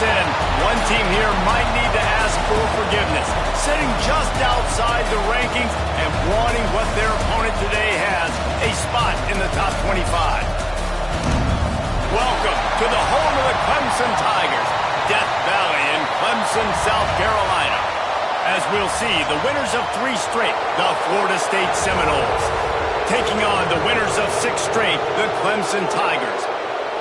in. One team here might need to ask for forgiveness, sitting just outside the rankings and wanting what their opponent today has, a spot in the top 25. Welcome to the home of the Clemson Tigers, Death Valley in Clemson, South Carolina. As we'll see, the winners of 3 straight, the Florida State Seminoles, taking on the winners of 6 straight, the Clemson Tigers.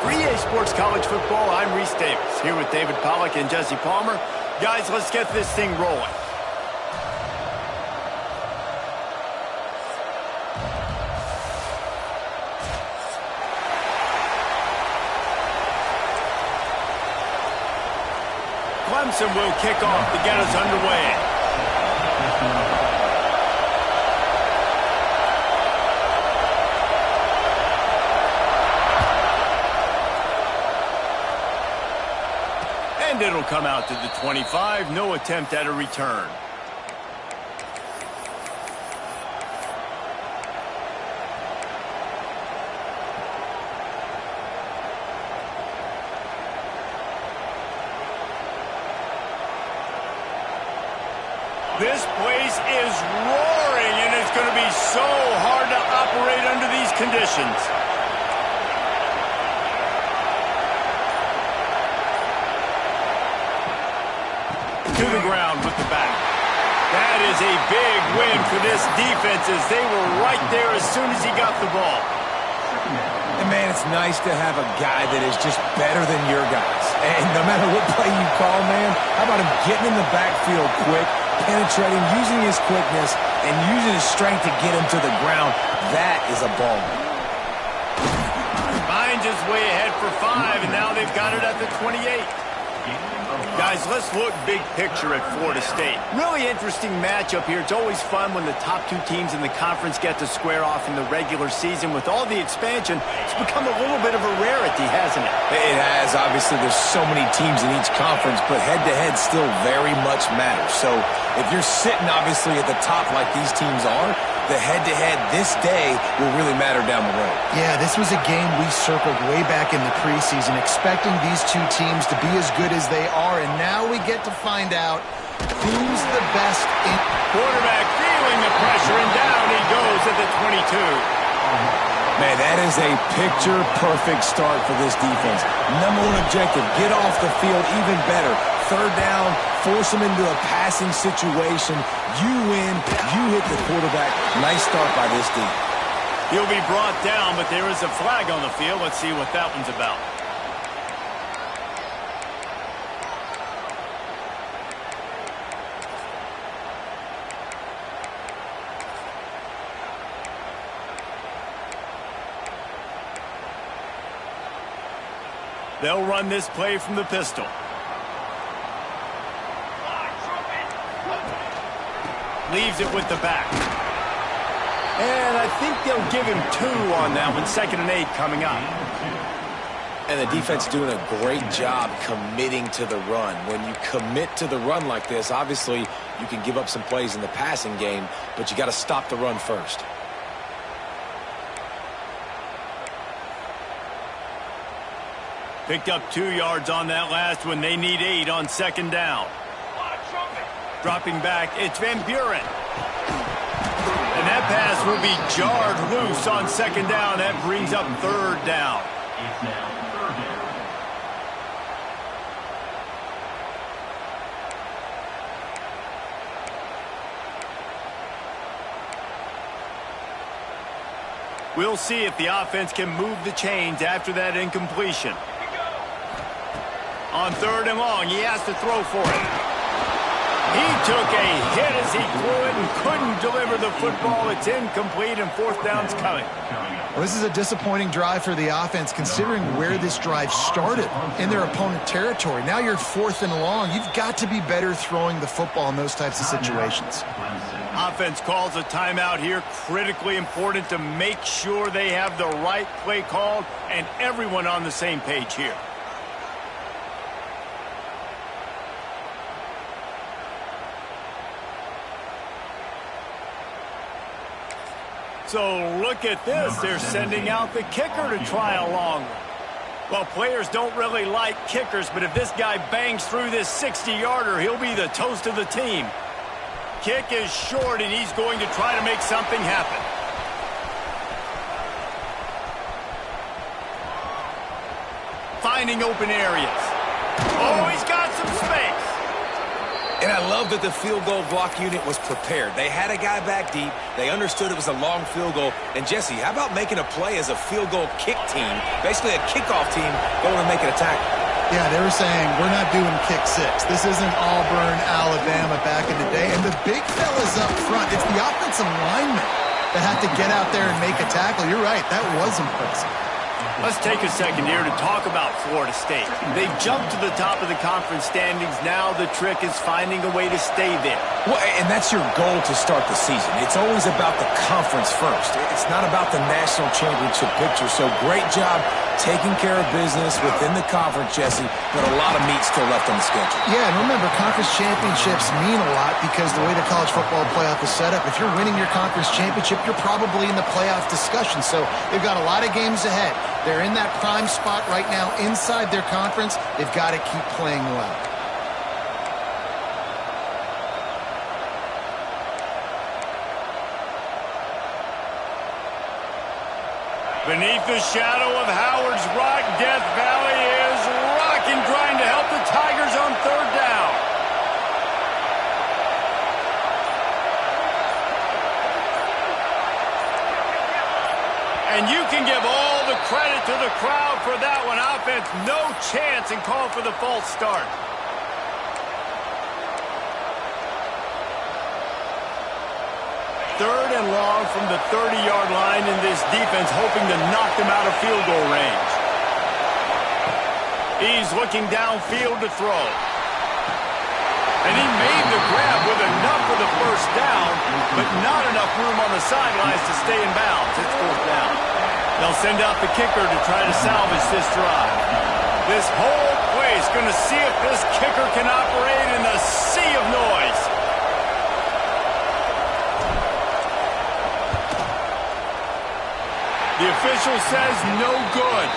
For EA Sports College Football, I'm Reese Davis, here with David Pollack and Jesse Palmer. Guys, let's get this thing rolling. Clemson will kick off to get us underway. And it'll come out to the 25. No attempt at a return. This place is roaring, and it's going to be so hard to operate under these conditions. To the ground with the back. That is a big win for this defense as they were right there as soon as he got the ball. And, man, it's nice to have a guy that is just better than your guys. And no matter what play you call, man, how about him getting in the backfield quick, penetrating, using his quickness, and using his strength to get him to the ground. That is a ball. Finds his way ahead for 5, and now they've got it at the 28. Guys, let's look big picture at Florida State. Really interesting matchup here. It's always fun when the top 2 teams in the conference get to square off in the regular season. With all the expansion, it's become a little bit of a rarity, hasn't it? It has. Obviously, there's so many teams in each conference, but head-to-head still very much matters. So if you're sitting, obviously, at the top like these teams are, the head-to-head this day will really matter down the road. Yeah, this was a game we circled way back in the preseason, expecting these 2 teams to be as good as they are, and now we get to find out who's the best in... Quarterback feeling the pressure, and down he goes at the 22. Man, that is a picture-perfect start for this defense. Number 1 objective, get off the field even better. 3rd down, force them into a passing situation. You win, you hit the quarterback. Nice start by this team. He'll be brought down, but there is a flag on the field. Let's see what that one's about. They'll run this play from the pistol. Leaves it with the back. And I think they'll give him 2 on that one. 2nd and 8 coming up. And the defense doing a great job committing to the run. When you commit to the run like this, obviously you can give up some plays in the passing game, but you got to stop the run first. Picked up 2 yards on that last one. They need 8 on 2nd down. Dropping back, it's Van Buren. And that pass will be jarred loose on 2nd down. That brings up 3rd down. We'll see if the offense can move the chains after that incompletion. On 3rd and long, he has to throw for it. He took a hit as he threw it and couldn't deliver the football. It's incomplete, and 4th down's coming. Well, this is a disappointing drive for the offense, considering where this drive started, in their opponent territory. Now you're 4th and long. You've got to be better throwing the football in those types of situations. Offense calls a timeout here. Critically important to make sure they have the right play called and everyone on the same page here. So look at this. They're sending out the kicker to try a long one. Well, players don't really like kickers, but if this guy bangs through this 60-yarder, he'll be the toast of the team. Kick is short, and he's going to try to make something happen. Finding open areas. Oh, he's got some space. And I love that the field goal block unit was prepared. They had a guy back deep. They understood it was a long field goal. And, Jesse, how about making a play as a field goal kick team, basically a kickoff team, going to make it a tackle? Yeah, they were saying, we're not doing kick six. This isn't Auburn, Alabama back in the day. And the big fellas up front, it's the offensive linemen that have to get out there and make a tackle. You're right, that was impressive. Let's take a second here to talk about Florida State. They've jumped to the top of the conference standings. Now the trick is finding a way to stay there. Well, and that's your goal to start the season. It's always about the conference first. It's not about the national championship picture. So great job taking care of business within the conference, Jesse, but a lot of meat still left on the schedule. Yeah, and remember, conference championships mean a lot because the way the college football playoff is set up, if you're winning your conference championship, you're probably in the playoff discussion. So they've got a lot of games ahead. They're in that prime spot right now inside their conference. They've got to keep playing well. Beneath the shadow of Howard's Rock, Death Valley is rocking, trying to help the Tigers on third down. And you can give all the credit to the crowd for that one. Offense, no chance, and call for the false start. Third and long from the 30-yard line, in this defense hoping to knock them out of field goal range. He's looking downfield to throw. And he made the grab with enough for the first down, but not enough room on the sidelines to stay in bounds. It's fourth down. They'll send out the kicker to try to salvage this drive. This whole place going to see if this kicker can operate in the sea of noise. The official says no good.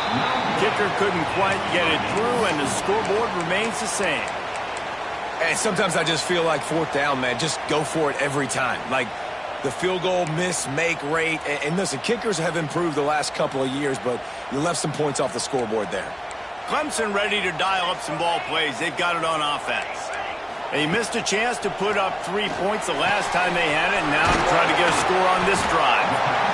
Kicker couldn't quite get it through, and the scoreboard remains the same. And sometimes I just feel like fourth down, man. Just go for it every time. Like the field goal miss, make rate. And listen, kickers have improved the last couple of years, but you left some points off the scoreboard there. Clemson ready to dial up some ball plays. They've got it on offense. They missed a chance to put up 3 points the last time they had it, and now to try to get a score on this drive.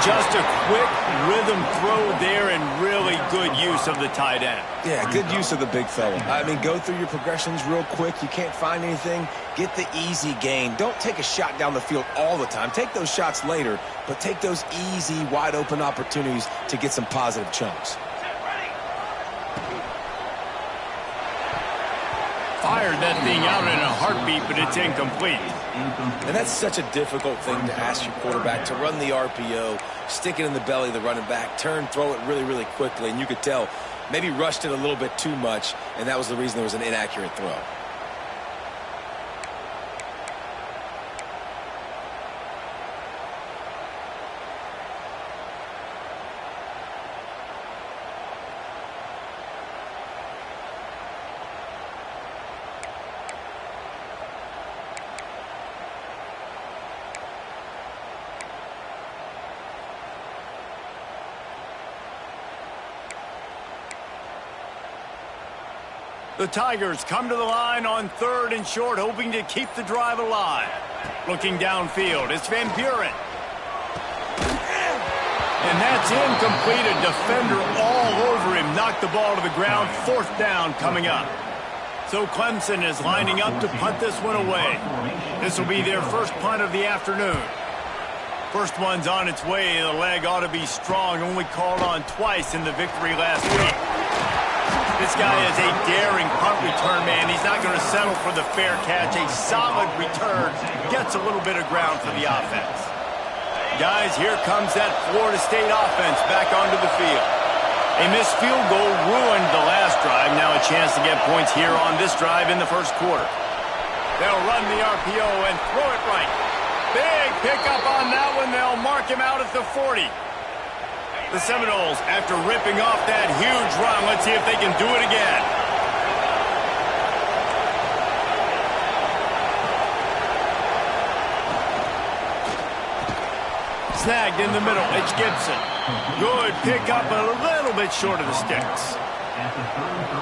Just a quick rhythm throw there and really good use of the tight end. Yeah, good use of the big fella. I mean, go through your progressions real quick. You can't find anything. Get the easy gain. Don't take a shot down the field all the time. Take those shots later, but take those easy, wide-open opportunities to get some positive chunks. Fired that thing out in a heartbeat, but it's incomplete. And that's such a difficult thing to ask your quarterback, to run the RPO, stick it in the belly of the running back, turn, throw it really, really quickly. And you could tell maybe rushed it a little bit too much, and that was the reason there was an inaccurate throw. The Tigers come to the line on third and short, hoping to keep the drive alive. Looking downfield, it's Van Buren. And that's incomplete. A defender all over him. Knocked the ball to the ground. Fourth down coming up. So Clemson is lining up to punt this one away. This will be their first punt of the afternoon. First one's on its way. The leg ought to be strong. Only called on twice in the victory last week. This guy is a daring punt return man. He's not going to settle for the fair catch. A solid return. Gets a little bit of ground for the offense. Guys, here comes that Florida State offense back onto the field. A missed field goal ruined the last drive. Now a chance to get points here on this drive in the first quarter. They'll run the RPO and throw it right. Big pickup on that one. They'll mark him out at the 40. The Seminoles, after ripping off that huge run, let's see if they can do it again. Snagged in the middle. It's Gibson. Good pick up, a little bit short of the sticks.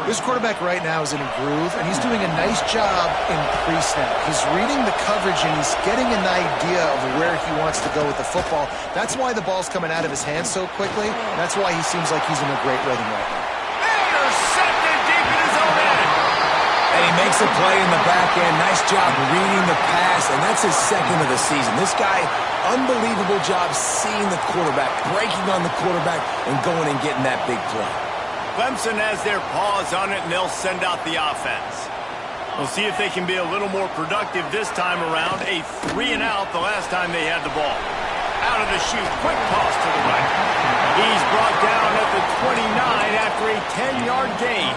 This quarterback right now is in a groove, and he's doing a nice job in pre-snap. He's reading the coverage, and he's getting an idea of where he wants to go with the football. That's why the ball's coming out of his hands so quickly. That's why he seems like he's in a great rhythm right now. Intercepted deep in his own end. And he makes a play in the back end. Nice job reading the pass, and that's his second of the season. This guy, unbelievable job seeing the quarterback, breaking on the quarterback, and going and getting that big play. Clemson has their paws on it, and they'll send out the offense. We'll see if they can be a little more productive this time around. A 3-and-out the last time they had the ball. Out of the chute, quick toss to the right. He's brought down at the 29 after a 10-yard gain.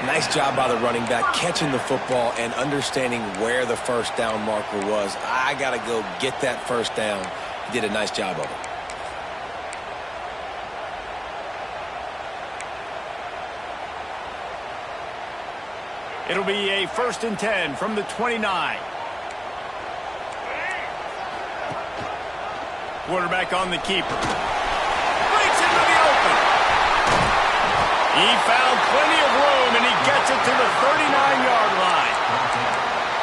Nice job by the running back, catching the football and understanding where the first down marker was. I got to go get that first down. He did a nice job of it. It'll be a 1st and 10 from the 29. Quarterback on the keeper. Breaks into the open. He found plenty of room, and he gets it to the 39-yard line.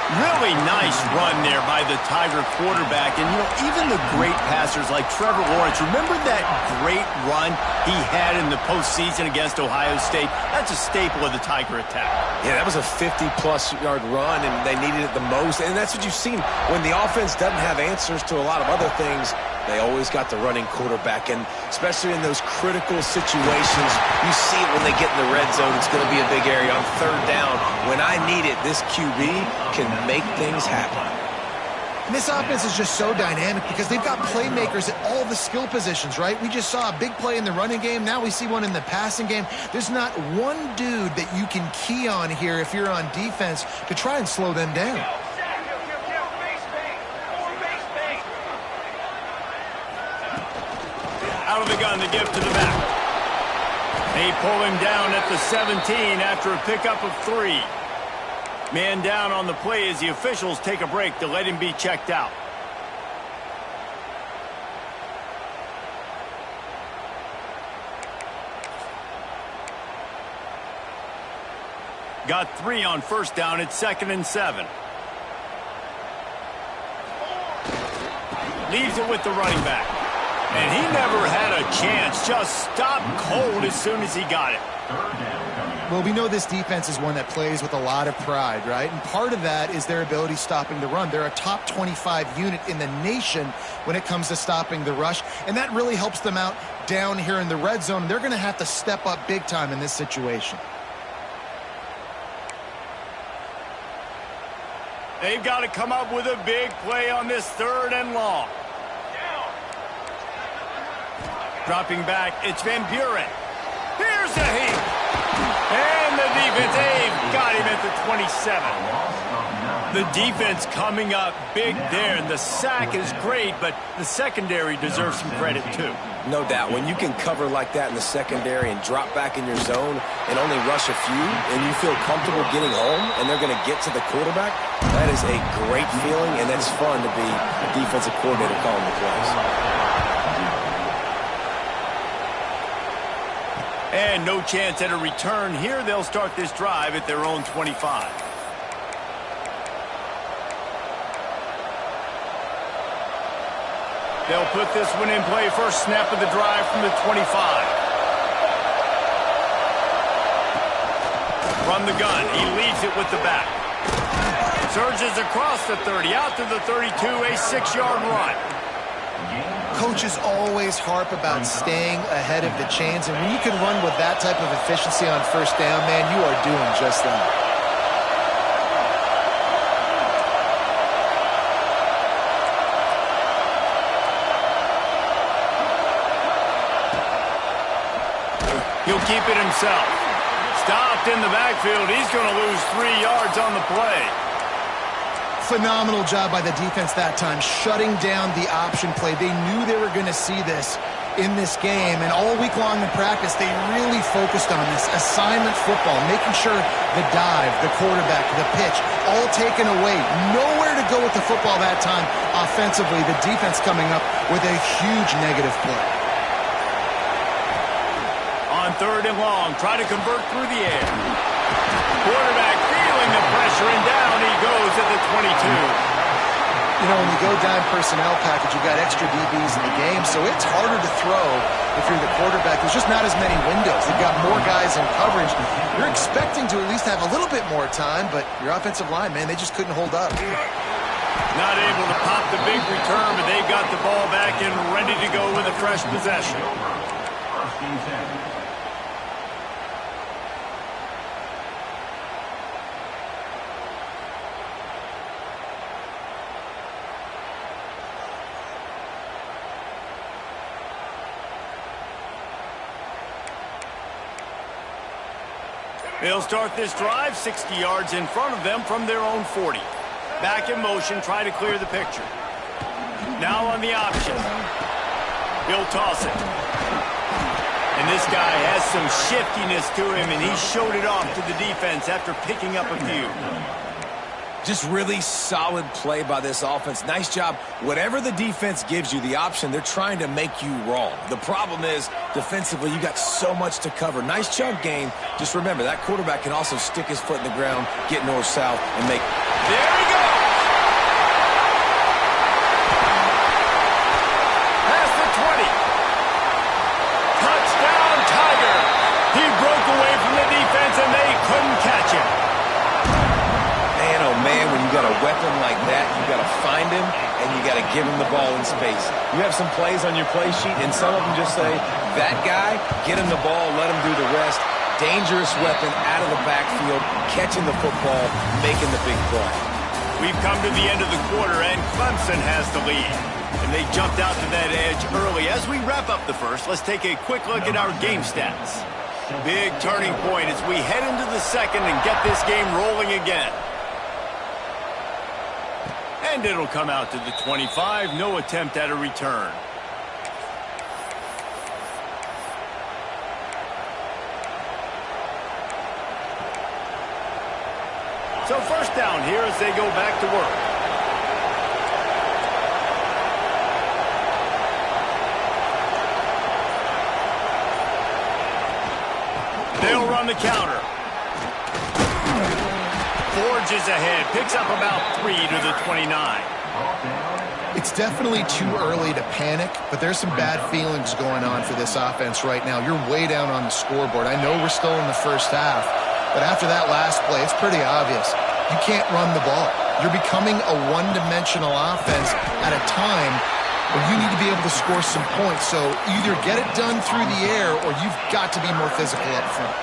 Really nice run there by the Tiger quarterback. And, even the great passers like Trevor Lawrence, remember that great run he had in the postseason against Ohio State? That's a staple of the Tiger attack. Yeah, that was a 50-plus yard run, and they needed it the most. And that's what you've seen. When the offense doesn't have answers to a lot of other things, they always got the running quarterback. And especially in those critical situations, you see it when they get in the red zone. It's going to be a big area on 3rd down. When I need it, this QB can make things happen. And this offense is just so dynamic because they've got playmakers at all the skill positions, right? We just saw a big play in the running game. Now we see one in the passing game. There's not one dude that you can key on here if you're on defense to try and slow them down. Out of the gun to give to the back. They pull him down at the 17 after a pickup of 3. Man down on the play as the officials take a break to let him be checked out. Got 3 on 1st down. It's 2nd and 7. Leaves it with the running back. And he never had a chance. Just stopped cold as soon as he got it. Well, we know this defense is one that plays with a lot of pride, right? And part of that is their ability stopping the run. They're a top 25 unit in the nation when it comes to stopping the rush, and that really helps them out down here in the red zone. They're going to have to step up big time in this situation. They've got to come up with a big play on this 3rd and long. Dropping back, it's Van Buren. Here's the heat. And the defense, they've got him at the 27. The defense coming up big there, and the sack is great, but the secondary deserves some credit too. No doubt. When you can cover like that in the secondary and drop back in your zone and only rush a few, and you feel comfortable getting home, and they're going to get to the quarterback, that is a great feeling, and it's fun to be a defensive coordinator calling the plays. And no chance at a return here. They'll start this drive at their own 25. They'll put this one in play. First snap of the drive from the 25. From the gun, he leads it with the back. Surges across the 30, out to the 32, a 6-yard run. Coaches always harp about staying ahead of the chains, and when you can run with that type of efficiency on 1st down, man, you are doing just that. He'll keep it himself. Stopped in the backfield. He's going to lose 3 yards on the play. Phenomenal job by the defense that time, shutting down the option play. They knew they were going to see this, in this game, and all week long in practice, they really focused on this assignment football, making sure the dive, the quarterback, the pitch, all taken away. Nowhere to go with the football that time offensively. The defense coming up with a huge negative play. On 3rd and long, try to convert through the air. Quarterback feeling the pressure, and down he goes at the 22. You know, when you go dime personnel package, you've got extra DBs in the game, so it's harder to throw if you're the quarterback. There's just not as many windows. They've got more guys in coverage. You're expecting to at least have a little bit more time, but your offensive line, man, they just couldn't hold up. Not able to pop the big return, but they've got the ball back and ready to go with a fresh possession. They'll start this drive 60 yards in front of them from their own 40. Back in motion, try to clear the picture. Now on the option. He'll toss it. And this guy has some shiftiness to him, and he showed it off to the defense after picking up a few. Just really solid play by this offense. Nice job. Whatever the defense gives you, the option, they're trying to make you wrong. The problem is, defensively, you got so much to cover. Nice chunk gain. Just remember, that quarterback can also stick his foot in the ground, get north-south, and make... There he goes! Past the 20. Touchdown, Tiger! He broke away from the defense, and they couldn't catch him. Man, oh man, when you got a weapon like that, you got to find him, and you got to give him the ball in space. You have some plays on your play sheet, and some of them just say, that guy, get him the ball, let him do the rest. Dangerous weapon out of the backfield, catching the football, making the big play. We've come to the end of the quarter, and Clemson has the lead. And they jumped out to that edge early. As we wrap up the first, let's take a quick look at our game stats. Big turning point as we head into the second and get this game rolling again. And it'll come out to the 25. No attempt at a return. So first down here as they go back to work. They'll run the counter. Forges ahead, picks up about 3 to the 29. It's definitely too early to panic, but there's some bad feelings going on for this offense right now. You're way down on the scoreboard. I know we're still in the first half, but after that last play, it's pretty obvious. You can't run the ball. You're becoming a one-dimensional offense at a time where you need to be able to score some points. So either get it done through the air or you've got to be more physical up front.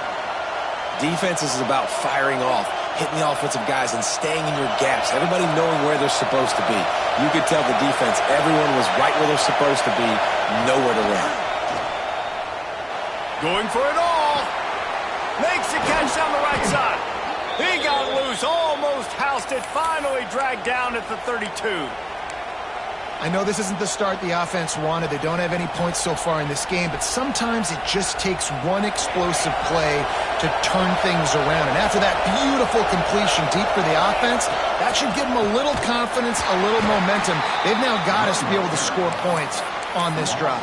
Defense is about firing off, hitting the offensive guys, and staying in your gaps. Everybody knowing where they're supposed to be. You could tell the defense, everyone was right where they're supposed to be, nowhere to run. Going for it all. Makes the catch down the right side. He got loose, almost housed it, finally dragged down at the 32. I know this isn't the start the offense wanted. They don't have any points so far in this game, but sometimes it just takes one explosive play to turn things around. And after that beautiful completion deep for the offense, that should give them a little confidence, a little momentum. They've now got us to be able to score points on this drive.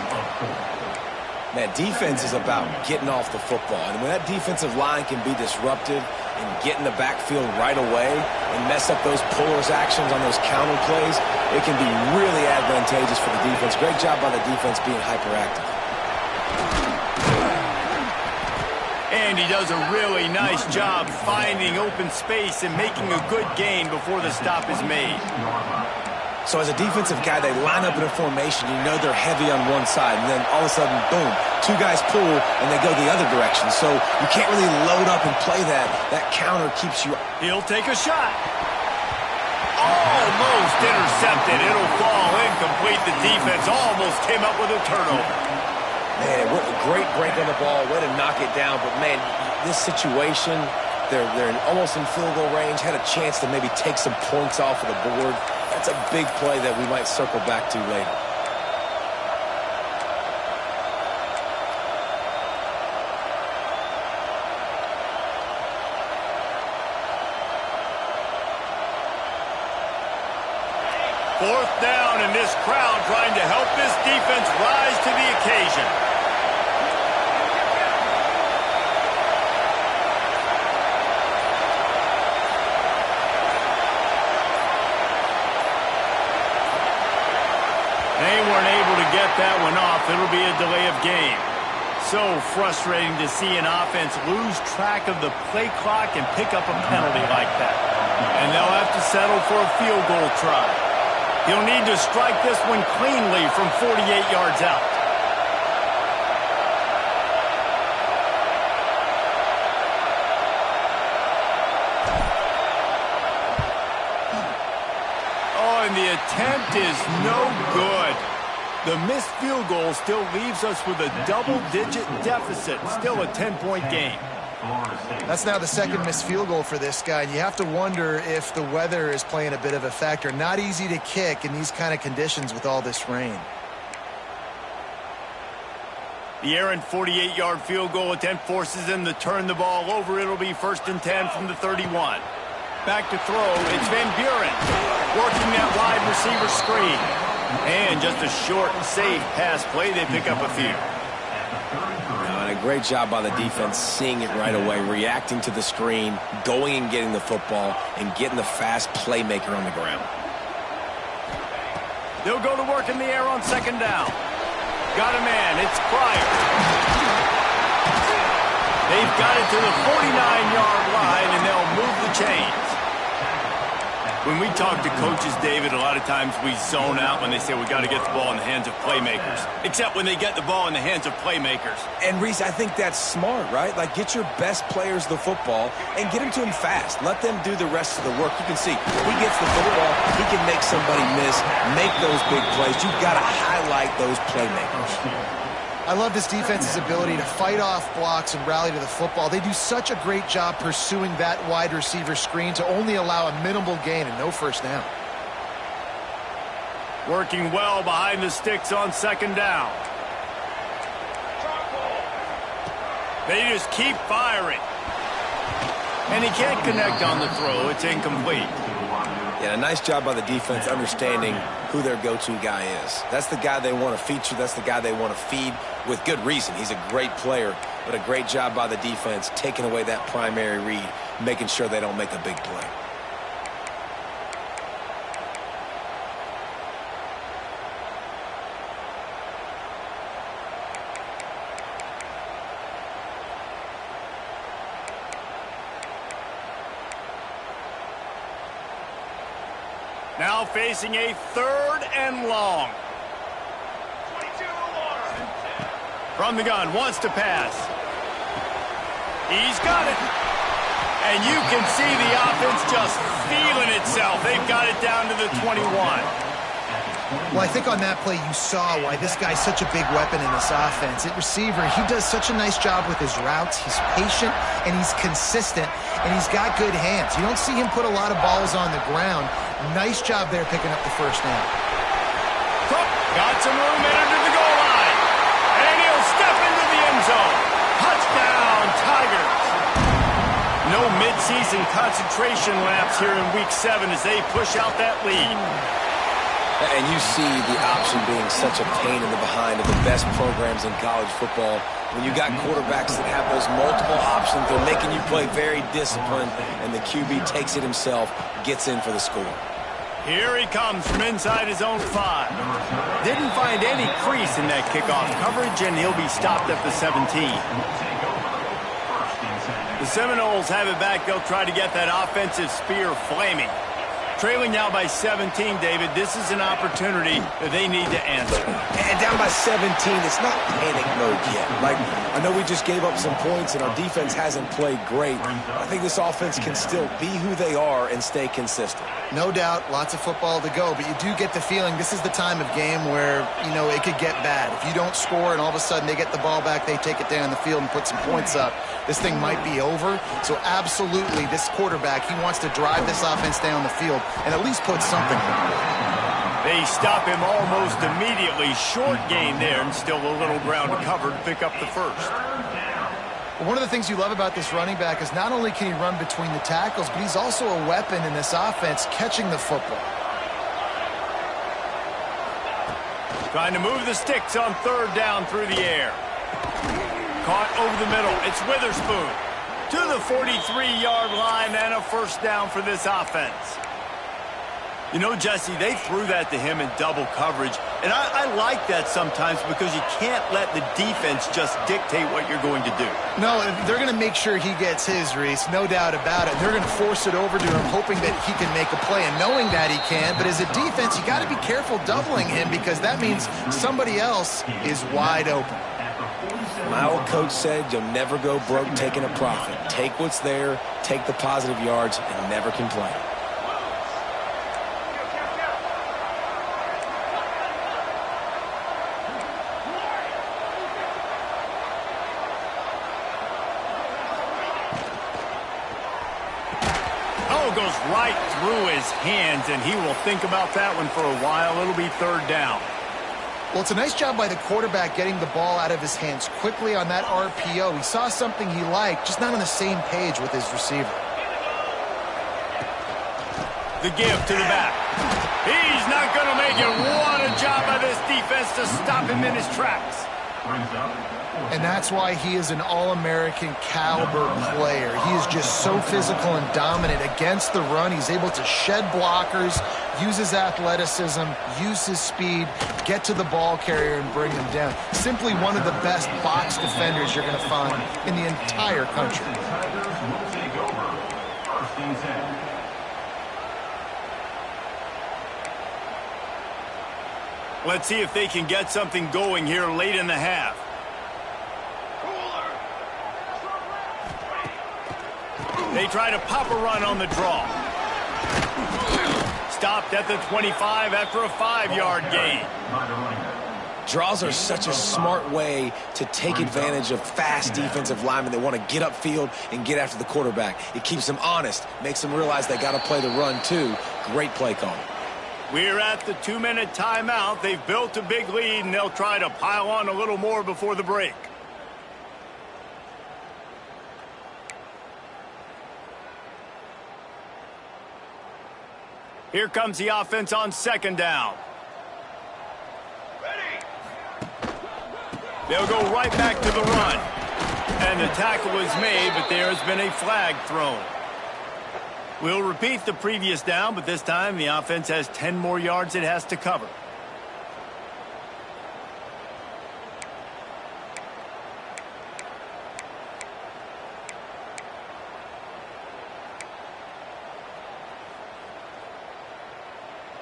Man, defense is about getting off the football. And when that defensive line can be disruptive and get in the backfield right away and mess up those pullers actions on those counter plays, it can be really advantageous for the defense. Great job by the defense being hyperactive. And he does a really nice job finding open space and making a good gain before the stop is made. So as a defensive guy, they line up in a formation. You know they're heavy on one side, and then all of a sudden, boom, two guys pull, and they go the other direction. So you can't really load up and play that. That counter keeps you... He'll take a shot. Almost intercepted. It'll fall incomplete. The defense almost came up with a turnover. Man, what a great break on the ball. Way to knock it down. But, man, this situation, they're almost in field goal range. Had a chance to maybe take some points off of the board. That's a big play that we might circle back to later. 4th down, and this crowd trying to help this defense rise to the occasion. They weren't able to get that one off. It'll be a delay of game. So frustrating to see an offense lose track of the play clock and pick up a penalty like that. And they'll have to settle for a field goal try. He'll need to strike this one cleanly from 48 yards out. Oh, and the attempt is no good. The missed field goal still leaves us with a double-digit deficit, still a 10-point game. That's now the second missed field goal for this guy. You have to wonder if the weather is playing a bit of a factor. Not easy to kick in these kind of conditions with all this rain. The errant 48-yard field goal attempt forces him to turn the ball over. It'll be 1st and 10 from the 31. Back to throw. It's Van Buren working that wide receiver screen. And just a short, safe pass play. They pick up a few. And a great job by the defense seeing it right away, reacting to the screen, going and getting the football, and getting the fast playmaker on the ground. They'll go to work in the air on 2nd down. Got a man. It's Pryor. They've got it to the 49-yard line, and they'll move the chains. When we talk to coaches, David, a lot of times we zone out when they say we got to get the ball in the hands of playmakers. Except when they get the ball in the hands of playmakers. And, Reese, I think that's smart, right? Like, get your best players the football and get them to him fast. Let them do the rest of the work. You can see, he gets the football, he can make somebody miss, make those big plays. You've got to highlight those playmakers. I love this defense's ability to fight off blocks and rally to the football. They do such a great job pursuing that wide receiver screen to only allow a minimal gain and no first down. Working well behind the sticks on 2nd down. They just keep firing. And he can't connect on the throw. It's incomplete. Yeah, a nice job by the defense understanding who their go-to guy is. That's the guy they want to feature. That's the guy they want to feed with good reason. He's a great player, but a great job by the defense taking away that primary read, making sure they don't make a big play. Now facing a 3rd and long. From the gun, wants to pass. He's got it. And you can see the offense just feeling itself. They've got it down to the 21. Well, I think on that play you saw why this guy's such a big weapon in this offense. At receiver, he does such a nice job with his routes. He's patient, and he's consistent, and he's got good hands. You don't see him put a lot of balls on the ground. Nice job there picking up the first down. Got some room into the goal line. And he'll step into the end zone. Touchdown, Tigers. No midseason concentration laps here in Week 7 as they push out that lead. And you see the option being such a pain in the behind of the best programs in college football. When you got quarterbacks that have those multiple options, they're making you play very disciplined, and the QB takes it himself, gets in for the score. Here he comes from inside his own 5. Didn't find any crease in that kickoff coverage, and he'll be stopped at the 17. The Seminoles have it back. They'll try to get that offensive spear flaming. Trailing now by 17, David. This is an opportunity that they need to answer. And down by 17, it's not panic mode yet. Like, I know we just gave up some points and our defense hasn't played great. I think this offense can still be who they are and stay consistent. No doubt, lots of football to go, but you do get the feeling this is the time of game where, you know, it could get bad. If you don't score and all of a sudden they get the ball back, they take it down the field and put some points up, this thing might be over. So absolutely, this quarterback, he wants to drive this offense down the field and at least put something on the board. They stop him almost immediately. Short gain there and still a little ground covered to pick up the first. Well, one of the things you love about this running back is not only can he run between the tackles, but he's also a weapon in this offense catching the football. Trying to move the sticks on third down through the air. Caught over the middle. It's Witherspoon to the 43-yard line and a first down for this offense. You know, Jesse, they threw that to him in double coverage, and I like that sometimes because you can't let the defense just dictate what you're going to do. No, they're going to make sure he gets his, Reese, no doubt about it. They're going to force it over to him, hoping that he can make a play, and knowing that he can. But as a defense, you got to be careful doubling him because that means somebody else is wide open. My old coach said you'll never go broke taking a profit. Take what's there, take the positive yards, and never complain. Goes right through his hands, and he will think about that one for a while. It'll be third down. Well, it's a nice job by the quarterback getting the ball out of his hands quickly on that RPO. He saw something he liked, just not on the same page with his receiver. The give to the back. He's not going to make it. What a job by this defense to stop him in his tracks. And that's why he is an All-American caliber player. He is just so physical and dominant against the run. He's able to shed blockers, use his athleticism, use his speed, get to the ball carrier and bring him down. Simply one of the best box defenders you're going to find in the entire country. Let's see if they can get something going here late in the half. They try to pop a run on the draw. Stopped at the 25 after a 5-yard gain. Draws are such a smart way to take advantage of fast defensive linemen that want to get upfield and get after the quarterback. It keeps them honest, makes them realize they got to play the run too. Great play call. We're at the 2-minute timeout. They've built a big lead, and they'll try to pile on a little more before the break. Here comes the offense on second down. They'll go right back to the run. And the tackle is made, but there has been a flag thrown. We'll repeat the previous down, but this time the offense has 10 more yards it has to cover.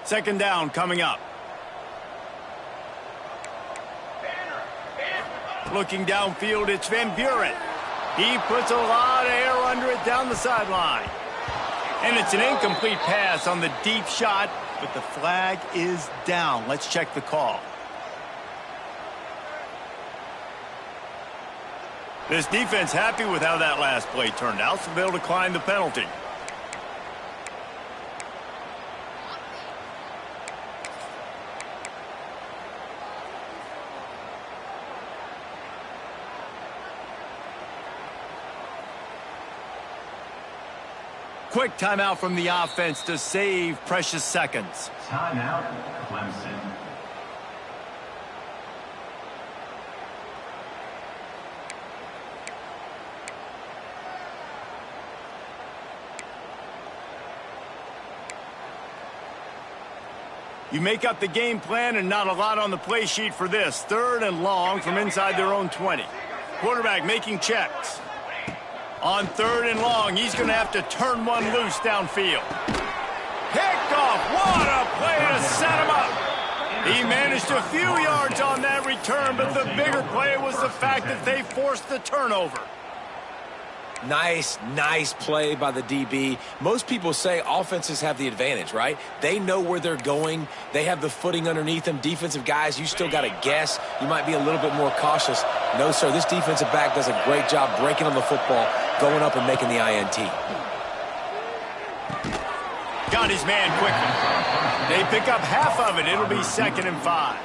Second down coming up. Looking downfield, it's Van Buren. He puts a lot of air under it down the sideline. And it's an incomplete pass on the deep shot, but the flag is down. Let's check the call. This defense happy with how that last play turned out, so they'll decline the penalty. Quick timeout from the offense to save precious seconds. Timeout, Clemson. You make up the game plan and not a lot on the play sheet for this. Third and long from inside their own 20. Quarterback making checks. On third and long, he's going to have to turn one loose downfield. Picked off. What a play to set him up. He managed a few yards on that return, but the bigger play was the fact that they forced the turnover. Nice play by the DB. Most people say offenses have the advantage, right? They know where they're going. They have the footing underneath them. Defensive guys, you still got to guess. You might be a little bit more cautious. No, sir, this defensive back does a great job breaking on the football, going up and making the INT. Got his man quickly. They pick up half of it. It'll be 2nd and 5.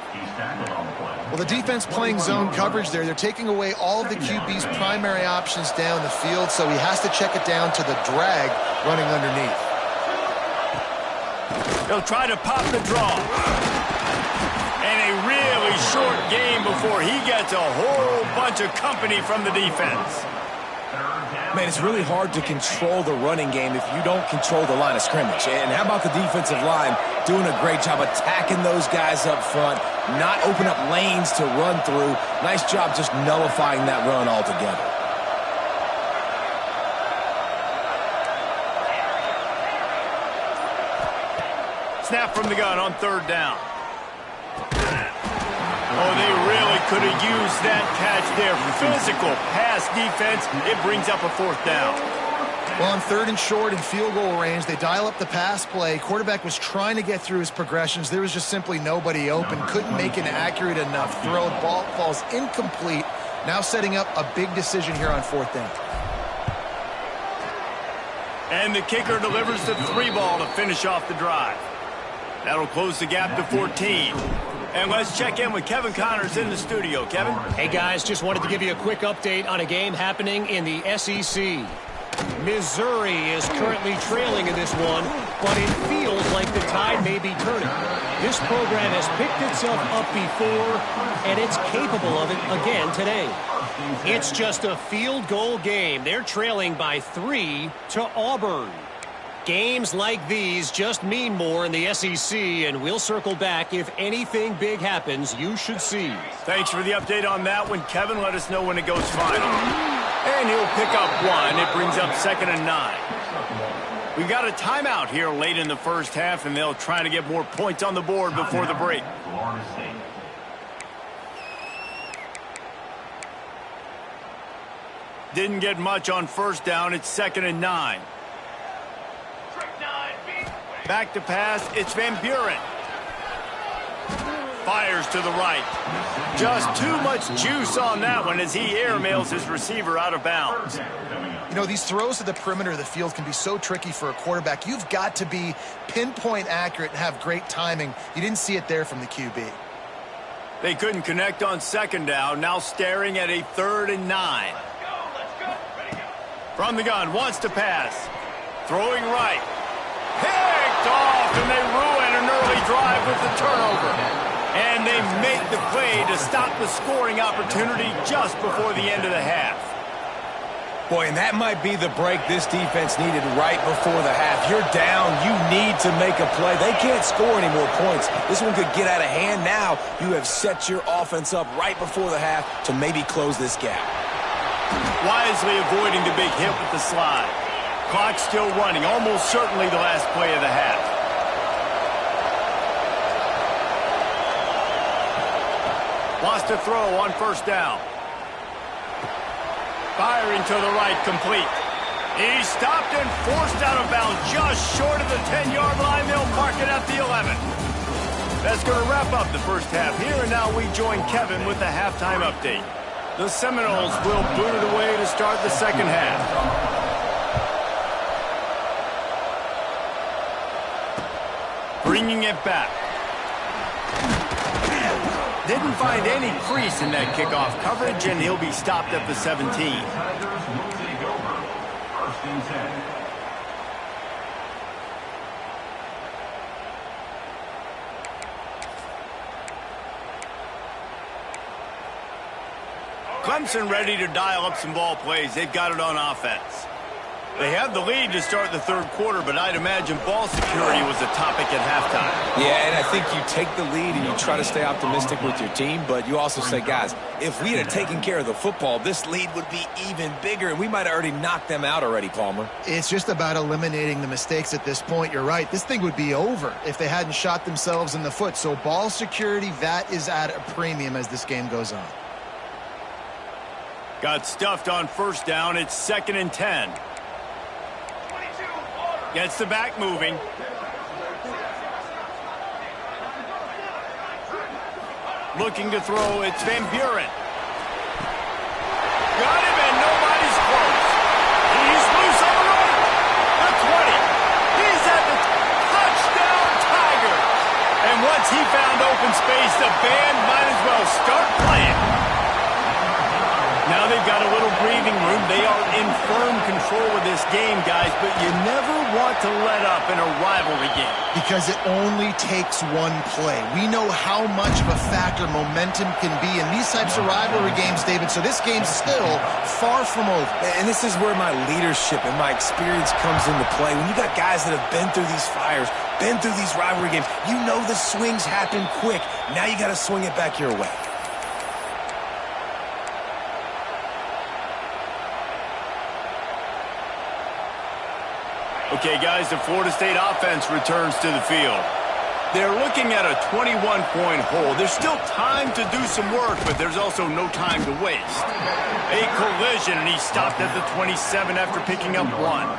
Well, the defense playing zone coverage there. They're taking away all of the QB's primary options down the field, so he has to check it down to the drag running underneath. They'll try to pop the draw. And a really short game before he gets a whole bunch of company from the defense. Man, it's really hard to control the running game if you don't control the line of scrimmage. And how about the defensive line doing a great job attacking those guys up front, not open up lanes to run through. Nice job just nullifying that run altogether. Snap from the gun on third down. Oh, they really could have used that catch there. Physical pass defense. It brings up a fourth down. Well, on third and short in field goal range, they dial up the pass play. Quarterback was trying to get through his progressions. There was just simply nobody open. Couldn't make an accurate enough throw. The ball falls incomplete. Now setting up a big decision here on fourth down. And the kicker delivers the 3-ball to finish off the drive. That'll close the gap to 14. And let's check in with Kevin Connors in the studio. Kevin? Hey, guys, just wanted to give you a quick update on a game happening in the SEC. Missouri is currently trailing in this one, but it feels like the tide may be turning. This program has picked itself up before, and it's capable of it again today. It's just a field goal game. They're trailing by 3 to Auburn. Games like these just mean more in the SEC, and we'll circle back if anything big happens you should see. Thanks for the update on that one, Kevin. Let us know when it goes final. And he'll pick up 1. It brings up 2nd and 9. We've got a timeout here late in the first half, and they'll try to get more points on the board before the break. Didn't get much on first down. It's 2nd and 9. Back to pass, it's Van Buren. Fires to the right. Just too much juice on that one as he airmails his receiver out of bounds. You know, these throws to the perimeter of the field can be so tricky for a quarterback. You've got to be pinpoint accurate and have great timing. You didn't see it there from the QB. They couldn't connect on 2nd down, now staring at a 3rd and 9. From the gun, wants to pass. Throwing right. Picked off, and they ruin an early drive with the turnover. And they make the play to stop the scoring opportunity just before the end of the half. Boy, and that might be the break this defense needed right before the half. You're down. You need to make a play. They can't score any more points. This one could get out of hand now. You have set your offense up right before the half to maybe close this gap. Wisely avoiding the big hit with the slide. Clock still running, almost certainly the last play of the half. Lost a throw on first down. Firing to the right, complete. He's stopped and forced out of bounds just short of the 10-yard line. They'll mark it at the 11. That's going to wrap up the first half here, and now we join Kevin with the halftime update. The Seminoles will boot it away to start the second half. Bringing it back. Didn't find any crease in that kickoff coverage, and he'll be stopped at the 17. Clemson ready to dial up some ball plays. They've got it on offense. They have the lead to start the third quarter, but I'd imagine ball security was a topic at halftime. Yeah, and I think you take the lead and you try to stay optimistic with your team, but you also say, guys, if we had taken care of the football, this lead would be even bigger, and we might have already knocked them out already, Palmer. It's just about eliminating the mistakes at this point. You're right. This thing would be over if they hadn't shot themselves in the foot. So ball security, that is at a premium as this game goes on. Got stuffed on first down. It's 2nd and 10. Gets the back moving. Looking to throw, it's Van Buren. Got him, and nobody's close. He's loose on the right. The 20. He's at the touchdown Tiger. And once he found open space, the band might as well start playing. Now they've got a little breathing room They are in firm control of this game, guys, but you never want to let up in a rivalry game. Because it only takes one play. We know how much of a factor momentum can be in these types of rivalry games, David, so this game's still far from over. And this is where my leadership and my experience comes into play. When you got guys that have been through these fires, been through these rivalry games, you know the swings happen quick. Now you got to swing it back your way. Okay, guys, the Florida State offense returns to the field. They're looking at a 21-point hole. There's still time to do some work, but there's also no time to waste. A collision, and he stopped at the 27 after picking up one.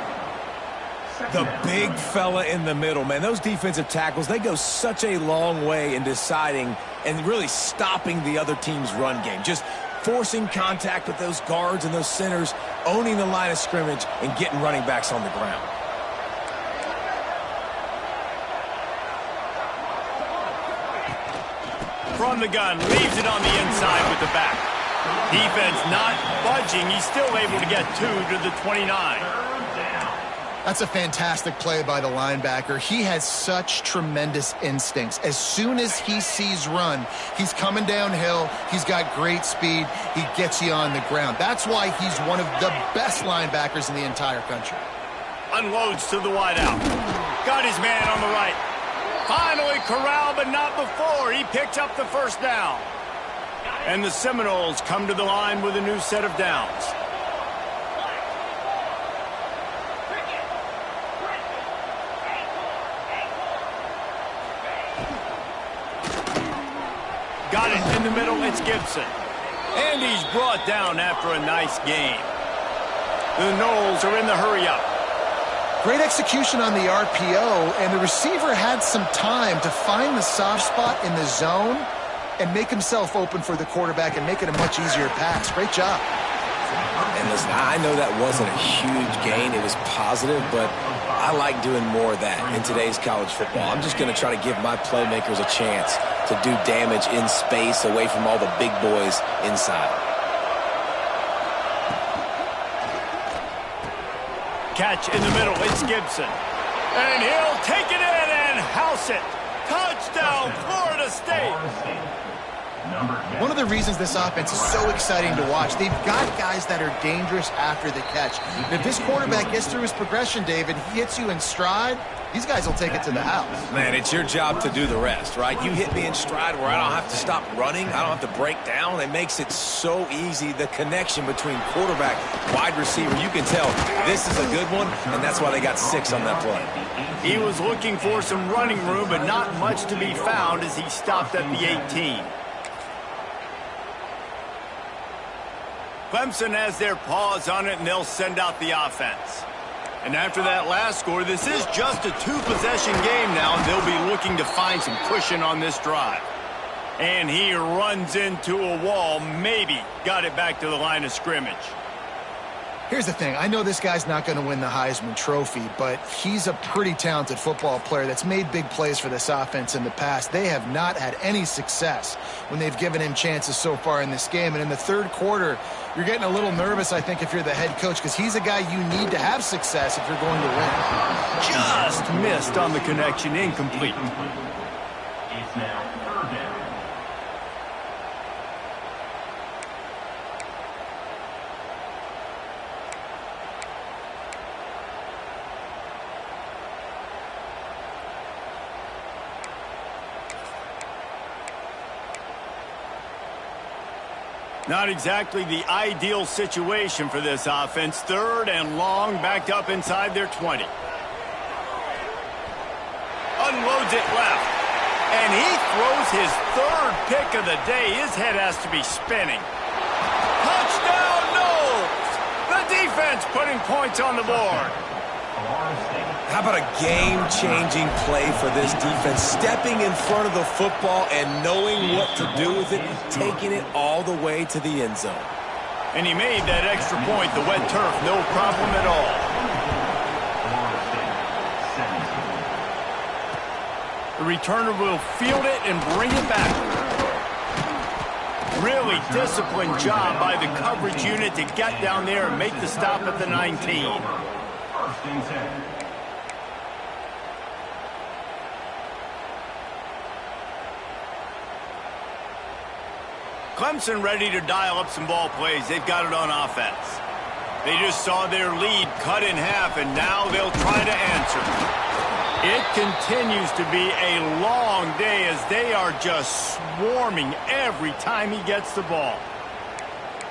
The big fella in the middle, man. Those defensive tackles, they go such a long way in deciding and really stopping the other team's run game. Just forcing contact with those guards and those centers, owning the line of scrimmage, and getting running backs on the ground. From the gun, leaves it on the inside with the back. Defense not budging. He's still able to get 2 to the 29. That's a fantastic play by the linebacker. He has such tremendous instincts. As soon as he sees run, he's coming downhill. He's got great speed. He gets you on the ground. That's why he's one of the best linebackers in the entire country. Unloads to the wideout. Got his man on the right. Finally corralled, but not before. He picked up the first down. And the Seminoles come to the line with a new set of downs. Got it in the middle. It's Gibson. And he's brought down after a nice game. The Noles are in the hurry-up. Great execution on the RPO, and the receiver had some time to find the soft spot in the zone and make himself open for the quarterback and make it a much easier pass. Great job. And listen, I know that wasn't a huge gain. It was positive, but I like doing more of that in today's college football. I'm just going to try to give my playmakers a chance to do damage in space away from all the big boys inside. Catch in the middle, it's Gibson. And he'll take it in and house it. Touchdown, Florida State. One of the reasons this offense is so exciting to watch, they've got guys that are dangerous after the catch. And if this quarterback gets through his progression, David, he hits you in stride, these guys will take it to the house. Man, it's your job to do the rest, right? You hit me in stride where I don't have to stop running. I don't have to break down. It makes it so easy. The connection between quarterback, wide receiver, you can tell this is a good one, and that's why they got 6 on that play. He was looking for some running room, but not much to be found as he stopped at the 18. Clemson has their paws on it, and they'll send out the offense. And after that last score, this is just a 2-possession game now, and they'll be looking to find some cushion on this drive. And he runs into a wall, maybe got it back to the line of scrimmage. Here's the thing. I know this guy's not going to win the Heisman Trophy, but he's a pretty talented football player that's made big plays for this offense in the past. They have not had any success when they've given him chances so far in this game. And in the third quarter, you're getting a little nervous, I think, if you're the head coach, because he's a guy you need to have success if you're going to win. Just missed on the connection, incomplete. It's now 3rd down. Not exactly the ideal situation for this offense. 3rd and long, backed up inside their 20. Unloads it left. And he throws his 3rd pick of the day. His head has to be spinning. Touchdown, Noles! The defense putting points on the board. How about a game-changing play for this defense? Stepping in front of the football and knowing what to do with it, taking it all the way to the end zone. And he made that extra point, the wet turf, no problem at all. The returner will field it and bring it back. Really disciplined job by the coverage unit to get down there and make the stop at the 19. First and 10. Clemson ready to dial up some ball plays. They've got it on offense. They just saw their lead cut in half, and now they'll try to answer. It continues to be a long day as they are just swarming every time he gets the ball.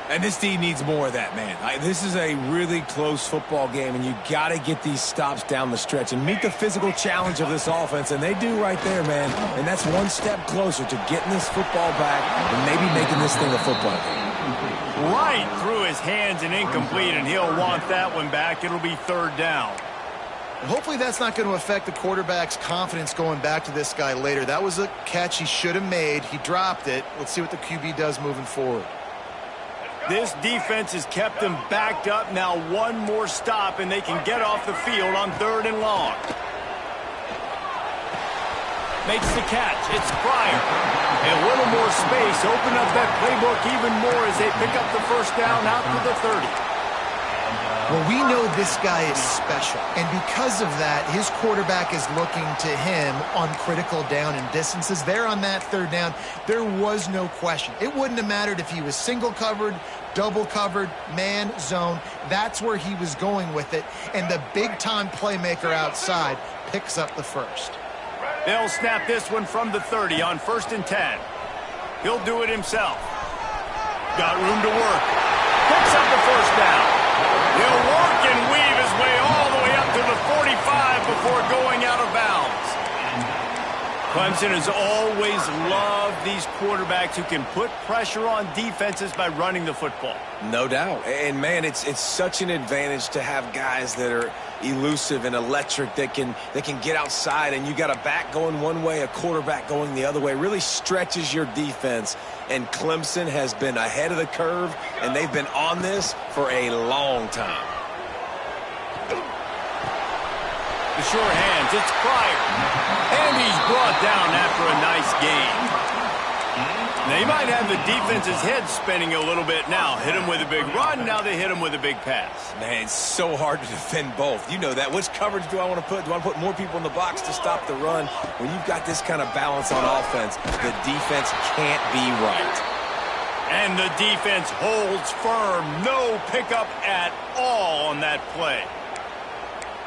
And this D needs more of that, man. This is a really close football game, and you got to get these stops down the stretch and meet the physical challenge of this offense, and they do right there, man. And that's one step closer to getting this football back and maybe making this thing a football game. Right through his hands and incomplete, and he'll want that one back. It'll be third down. And hopefully that's not going to affect the quarterback's confidence going back to this guy later. That was a catch he should have made. He dropped it. Let's see what the QB does moving forward. This defense has kept them backed up. Now one more stop, and they can get off the field on third and long. Makes the catch. It's Pryor. A little more space. Open up that playbook even more as they pick up the first down out to the 30. Well, we know this guy is special, and because of that, his quarterback is looking to him on critical down and distances. There on that third down, there was no question. It wouldn't have mattered if he was single covered, double covered, man, zone. That's where he was going with it, and the big-time playmaker outside picks up the first. They'll snap this one from the 30 on 1st and 10. He'll do it himself. Got room to work. Picks up the first down. He'll work and weave his way all the way up to the 45 before going out of bounds. Clemson has always loved these quarterbacks who can put pressure on defenses by running the football. No doubt. And, man, it's such an advantage to have guys that are elusive and electric that can get outside, and you got a back going one way, a quarterback going the other way. It really stretches your defense, and Clemson has been ahead of the curve, and they've been on this for a long time. The sure hands, it's Pryor. And he's brought down after a nice game. They might have the defense's head spinning a little bit now. Hit him with a big run, now they hit him with a big pass. Man, it's so hard to defend both. You know that. Which coverage do I want to put? Do I want to put more people in the box to stop the run? When you've got this kind of balance on offense, the defense can't be right. And the defense holds firm. No pickup at all on that play.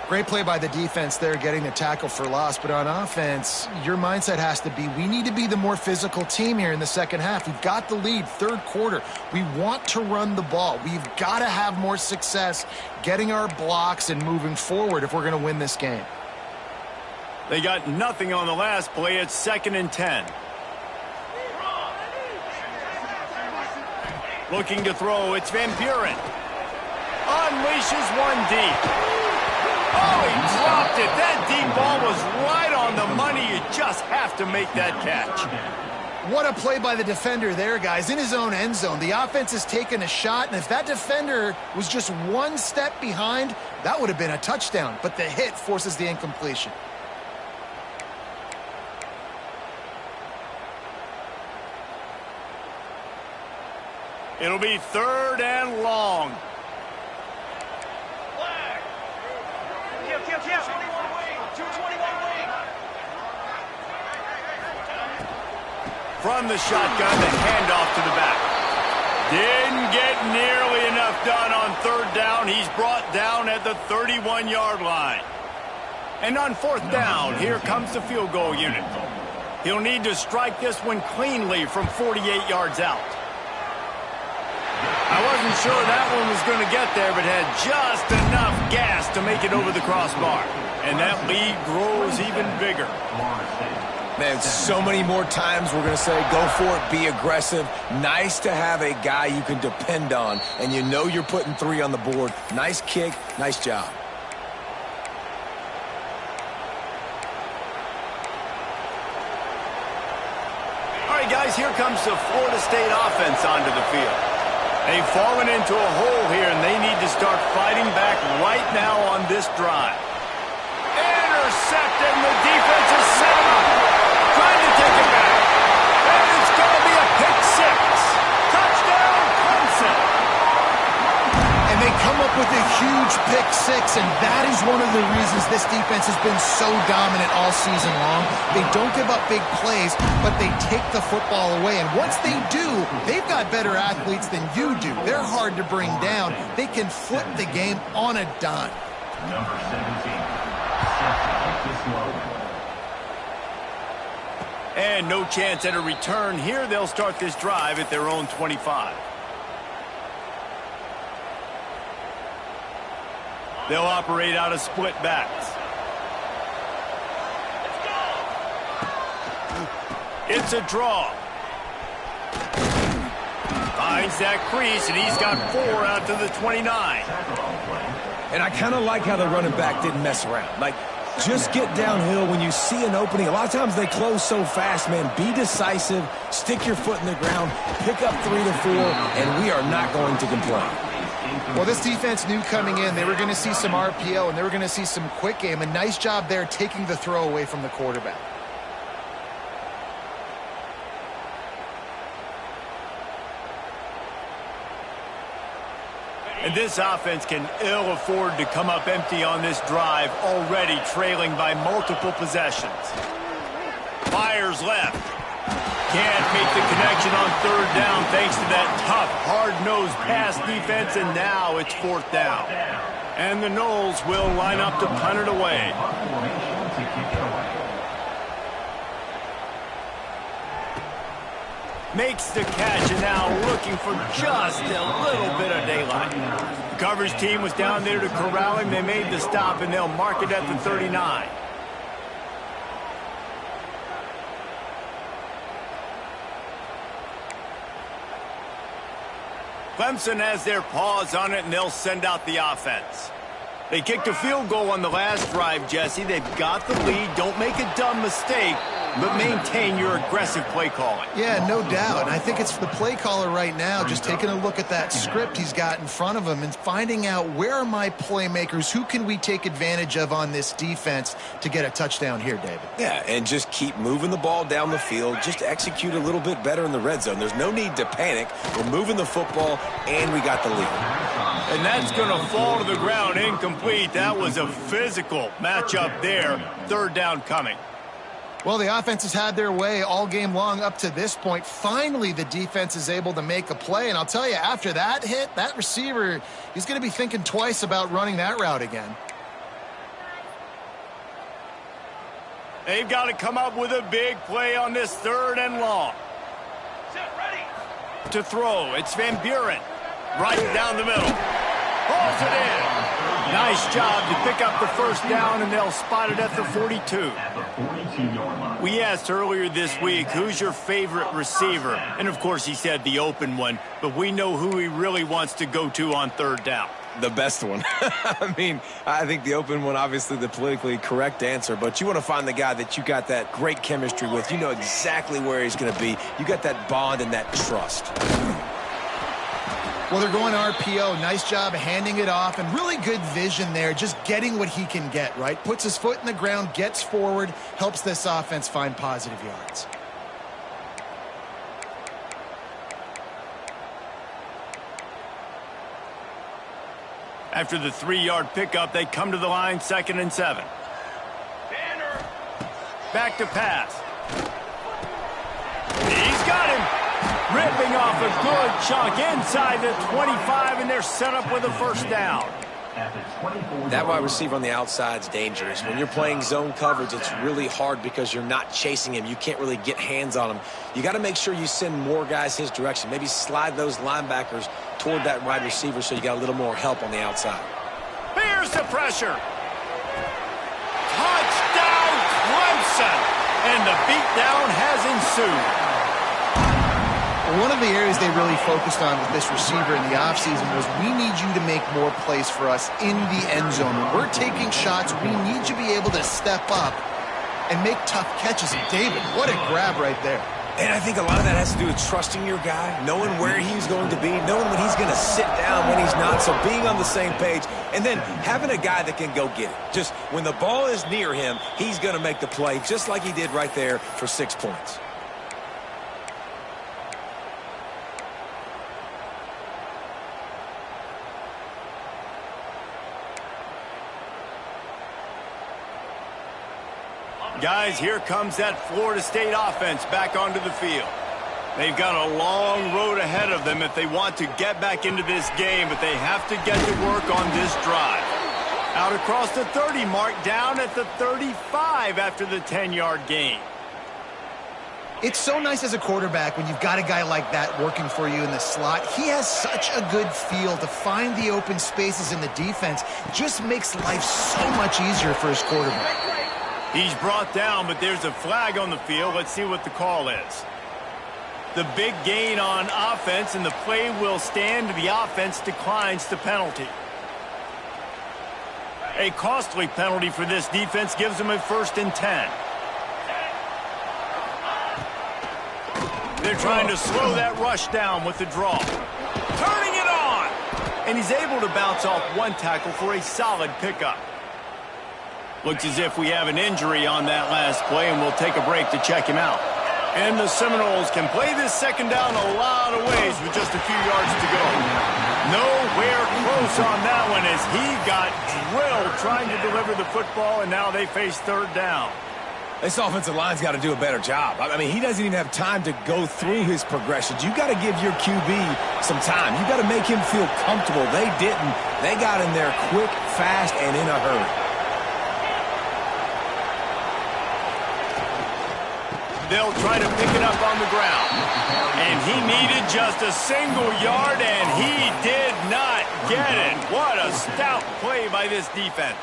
Great play by the defense there, getting the tackle for loss. But on offense, your mindset has to be, we need to be the more physical team here in the second half. We've got the lead, third quarter. We want to run the ball. We've got to have more success getting our blocks and moving forward if we're going to win this game. They got nothing on the last play. It's 2nd and 10. Looking to throw, it's Van Buren. Unleashes one deep. Oh, he dropped it. That deep ball was right on the money. You just have to make that catch. What a play by the defender there, guys. In his own end zone. The offense has taken a shot, and if that defender was just one step behind, that would have been a touchdown. But the hit forces the incompletion. It'll be 3rd and long. From the shotgun, the handoff to the back. Didn't get nearly enough done on 3rd down. He's brought down at the 31-yard line. And on 4th down, here comes the field goal unit. He'll need to strike this one cleanly from 48 yards out. I wasn't sure that one was going to get there, but had just enough gas to make it over the crossbar. And that lead grows even bigger. Man, so many more times we're going to say, go for it, be aggressive. Nice to have a guy you can depend on, and you know you're putting 3 on the board. Nice kick, nice job. All right, guys, here comes the Florida State offense onto the field. They've fallen into a hole here, and they need to start fighting back right now on this drive. Intercepted, and the defense is set him up. Trying to take it back. And it's going to be a pick 6. with a huge pick six, and that is one of the reasons this defense has been so dominant all season long. They don't give up big plays, but they take the football away. And once they do, they've got better athletes than you do. They're hard to bring down. They can flip the game on a dime. Number 17. This low. And no chance at a return here. They'll start this drive at their own 25. They'll operate out of split backs. It's a draw. Finds that crease, and he's got 4 out to the 29. And I kind of like how the running back didn't mess around. Like, just get downhill when you see an opening. A lot of times they close so fast, man. Be decisive, stick your foot in the ground, pick up 3 to 4, and we are not going to complain. Well, this defense knew coming in they were going to see some RPO and they were going to see some quick game. A nice job there taking the throw away from the quarterback. And this offense can ill afford to come up empty on this drive, already trailing by multiple possessions. Fires left. Can't make the connection on 3rd down thanks to that tough, hard-nosed pass defense, and now it's 4th down. And the Noles will line up to punt it away. Makes the catch, and now looking for just a little bit of daylight. The coverage team was down there to corral him. They made the stop, and they'll mark it at the 39. Clemson has their paws on it, and they'll send out the offense. They kicked a field goal on the last drive, Jesse. They've got the lead. Don't make a dumb mistake, but maintain your aggressive play calling. Yeah, no doubt. And I think it's the play caller right now just taking a look at that script he's got in front of him and finding out where are my playmakers, who can we take advantage of on this defense to get a touchdown here, David. Yeah, and just keep moving the ball down the field. Just execute a little bit better in the red zone. There's no need to panic. We're moving the football, and we got the lead. And that's going to fall to the ground incomplete. That was a physical matchup there. 3rd down coming. Well, the offense has had their way all game long up to this point. Finally, the defense is able to make a play. And I'll tell you, after that hit, that receiver, he's going to be thinking twice about running that route again. They've got to come up with a big play on this 3rd and long. To throw, it's Van Buren. Right down the middle. Pulls it in. Nice job to pick up the 1st down, and they'll spot it at the 42. We asked earlier this week, who's your favorite receiver? And, of course, he said the open one, but we know who he really wants to go to on 3rd down. The best one. I mean, I think the open one, obviously the politically correct answer, but you want to find the guy that you got that great chemistry with. You know exactly where he's going to be. You got that bond and that trust. Well, they're going RPO. Nice job handing it off, and really good vision there, just getting what he can get, right? Puts his foot in the ground, gets forward, helps this offense find positive yards. After the 3-yard pickup, they come to the line, 2nd and 7. Back to pass. He's got him. Ripping off a good chunk inside the 25, and they're set up with a 1st down. That wide receiver on the outside is dangerous. When you're playing zone coverage, it's really hard because you're not chasing him. You can't really get hands on him. You got to make sure you send more guys his direction. Maybe slide those linebackers toward that wide receiver so you got a little more help on the outside. Here's the pressure. Touchdown, Clemson! And the beatdown has ensued. One of the areas they really focused on with this receiver in the offseason was we need you to make more plays for us in the end zone. When we're taking shots, we need you to be able to step up and make tough catches. And David, what a grab right there. And I think a lot of that has to do with trusting your guy, knowing where he's going to be, knowing when he's going to sit down, when he's not, so being on the same page, and then having a guy that can go get it. Just when the ball is near him, he's going to make the play, just like he did right there for 6 points. Guys, here comes that Florida State offense back onto the field. They've got a long road ahead of them if they want to get back into this game, but they have to get to work on this drive. Out across the 30 mark, down at the 35 after the 10-yard gain. It's so nice as a quarterback when you've got a guy like that working for you in the slot. He has such a good feel to find the open spaces in the defense. Just makes life so much easier for his quarterback. He's brought down, but there's a flag on the field. Let's see what the call is. The big gain on offense, and the play will stand. The offense declines the penalty. A costly penalty for this defense gives them a 1st and 10. They're trying to slow that rush down with the draw. Turning it on! And he's able to bounce off one tackle for a solid pickup. Looks as if we have an injury on that last play, and we'll take a break to check him out. And the Seminoles can play this second down a lot of ways with just a few yards to go. Nowhere close on that one as he got drilled trying to deliver the football, and now they face 3rd down. This offensive line's got to do a better job. I mean, he doesn't even have time to go through his progressions. You got to give your QB some time. You got to make him feel comfortable. They didn't. They got in there quick, fast, and in a hurry. They'll try to pick it up on the ground. And he needed just a single yard, and he did not get it. What a stout play by this defense.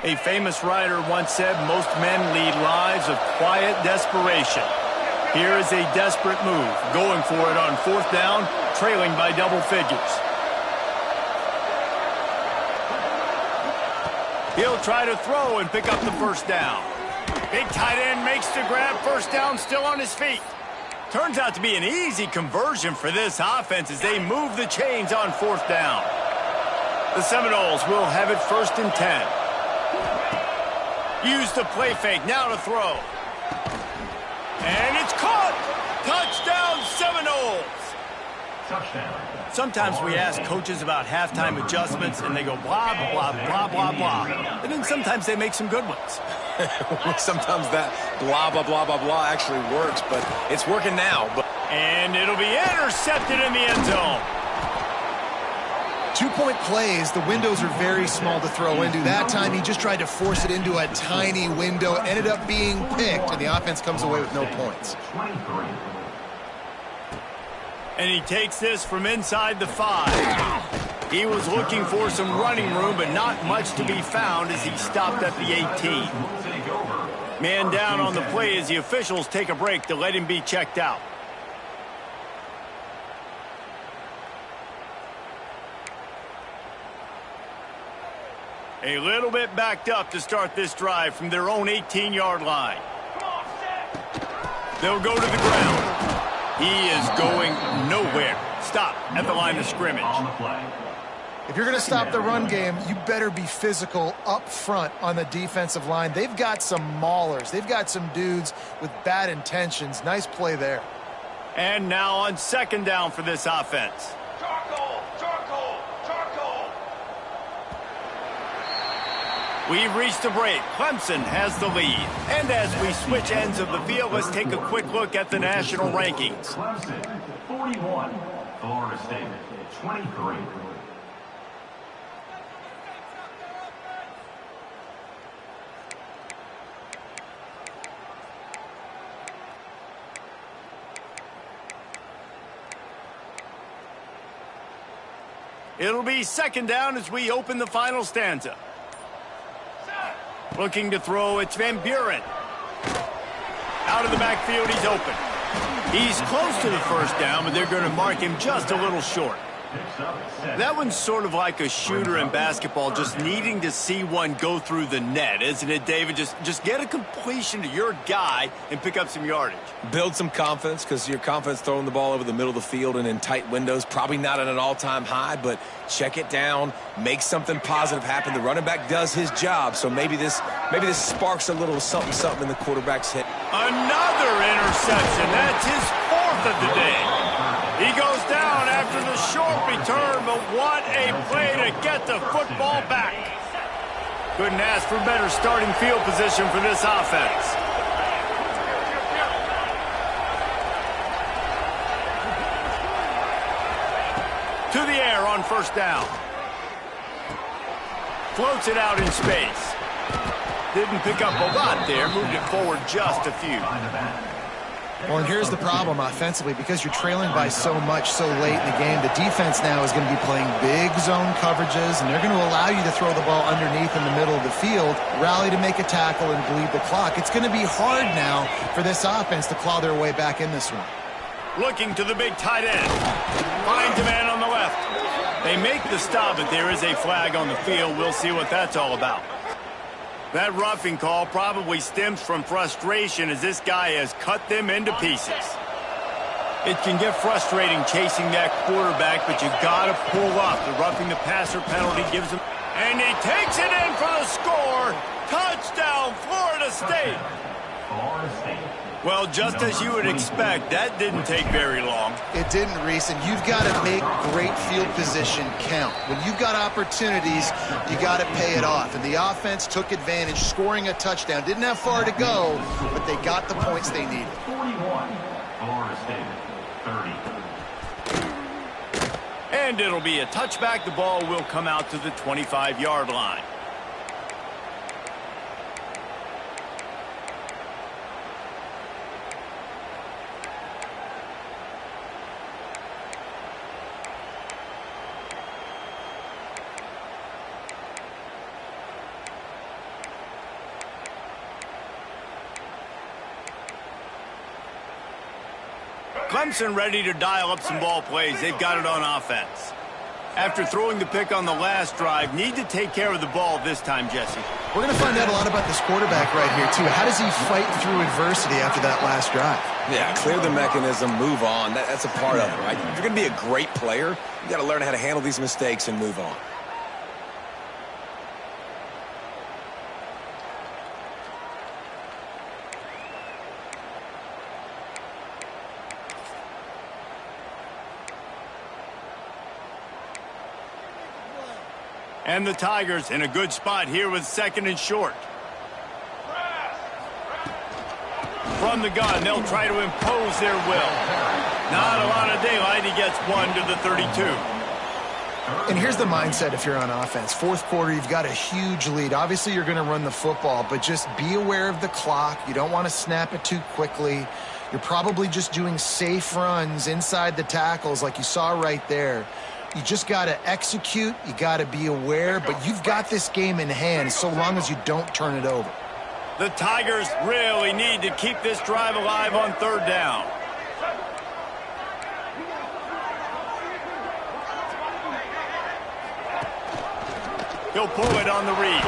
A famous writer once said, most men lead lives of quiet desperation. Here is a desperate move, going for it on 4th down, trailing by double figures. He'll try to throw and pick up the 1st down. Big tight end makes the grab, 1st down, still on his feet. Turns out to be an easy conversion for this offense as they move the chains on 4th down. The Seminoles will have it 1st and 10. Use the play fake, now to throw. And it's caught! Touchdown, Seminoles! Touchdown. Sometimes we ask coaches about halftime adjustments, and they go blah, blah, blah, blah, blah. And then sometimes they make some good ones. Sometimes that blah, blah, blah, blah, blah actually works, but it's working now. And it'll be intercepted in the end zone. 2-point plays, the windows are very small to throw into. That time, he just tried to force it into a tiny window, ended up being picked, and the offense comes away with no points. 23. And he takes this from inside the 5. He was looking for some running room, but not much to be found as he stopped at the 18. Man down on the play as the officials take a break to let him be checked out. A little bit backed up to start this drive from their own 18-yard line. They'll go to the ground. He is going nowhere. Stop at the line of scrimmage. If you're going to stop the run game, you better be physical up front on the defensive line. They've got some maulers. They've got some dudes with bad intentions. Nice play there. And now on 2nd down for this offense. We've reached a break. Clemson has the lead. And as we switch ends of the field, let's take a quick look at the national rankings. Clemson, 41. Florida State, 23. It'll be 2nd down as we open the final stanza. Looking to throw, it's Van Buren. Out of the backfield, he's open. He's close to the 1st down, but they're going to mark him just a little short. Picks up 7. That one's sort of like a shooter in basketball, just needing to see one go through the net, isn't it, David? Just get a completion to your guy and pick up some yardage. Build some confidence, because your confidence throwing the ball over the middle of the field and in tight windows, probably not at an all-time high, but check it down, make something positive happen. The running back does his job, so maybe this sparks a little something in the quarterback's head. Another interception. That's his 4th of the day. He goes down after the short return, but what a play to get the football back. Couldn't ask for better starting field position for this offense. To the air on first down. Floats it out in space. Didn't pick up a lot there, moved it forward just a few. Well, and here's the problem offensively. Because you're trailing by so much so late in the game, the defense now is going to be playing big zone coverages, and they're going to allow you to throw the ball underneath in the middle of the field, rally to make a tackle, and bleed the clock. It's going to be hard now for this offense to claw their way back in this one. Looking to the big tight end. Finds a man on the left. They make the stop, but there is a flag on the field. We'll see what that's all about. That roughing call probably stems from frustration as this guy has cut them into pieces. It can get frustrating chasing that quarterback, but you got to pull up. The roughing the passer penalty gives him. And he takes it in for the score. Touchdown, Florida State. Florida State. Well, just as you would expect, that didn't take very long. It didn't, Reese, and you've got to make great field position count. When you've got opportunities, you got to pay it off. And the offense took advantage, scoring a touchdown. Didn't have far to go, but they got the points they needed. 41. Florida State 30. And it'll be a touchback. The ball will come out to the 25-yard line. Clemson ready to dial up some ball plays. They've got it on offense. After throwing the pick on the last drive, need to take care of the ball this time, Jesse. We're going to find out a lot about this quarterback right here, too. How does he fight through adversity after that last drive? Yeah, clear the mechanism, move on. That's a part of it, right? If you're going to be a great player, you got to learn how to handle these mistakes and move on. And the Tigers in a good spot here with 2nd and short. From the gun, they'll try to impose their will. Not a lot of daylight. He gets 1 to the 32. And here's the mindset if you're on offense. 4th quarter, you've got a huge lead. Obviously, you're going to run the football, but just be aware of the clock. You don't want to snap it too quickly. You're probably just doing safe runs inside the tackles like you saw right there. You just got to execute. You got to be aware, but you've got this game in hand so long as you don't turn it over. The Tigers really need to keep this drive alive on 3rd down. He'll pull it on the read.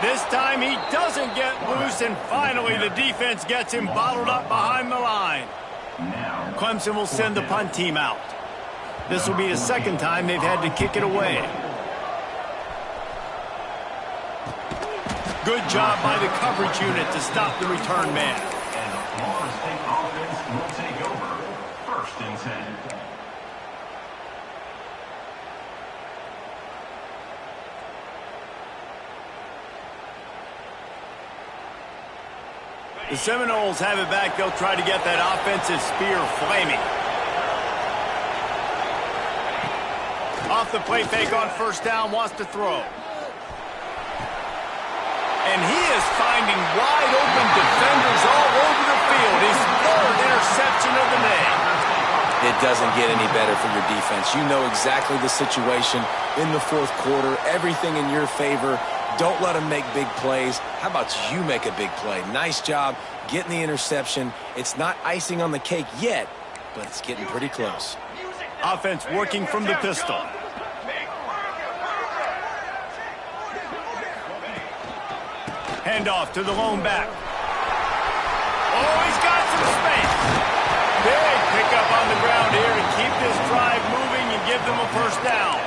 This time he doesn't get loose, and finally the defense gets him bottled up behind the line. Clemson will send the punt team out. This will be the 2nd time they've had to kick it away. Good job by the coverage unit to stop the return man. And the Florida State offense will take over 1st and 10. The Seminoles have it back. They'll try to get that offensive spear flaming. Off the play fake on 1st down, wants to throw. And he is finding wide open defenders all over the field. His 3rd interception of the day. It doesn't get any better for your defense. You know exactly the situation in the 4th quarter. Everything in your favor. Don't let them make big plays. How about you make a big play? Nice job getting the interception. It's not icing on the cake yet, but it's getting pretty close. Offense working from the pistol. Handoff to the lone back. Oh, he's got some space. Big pickup on the ground here to keep this drive moving and give them a first down.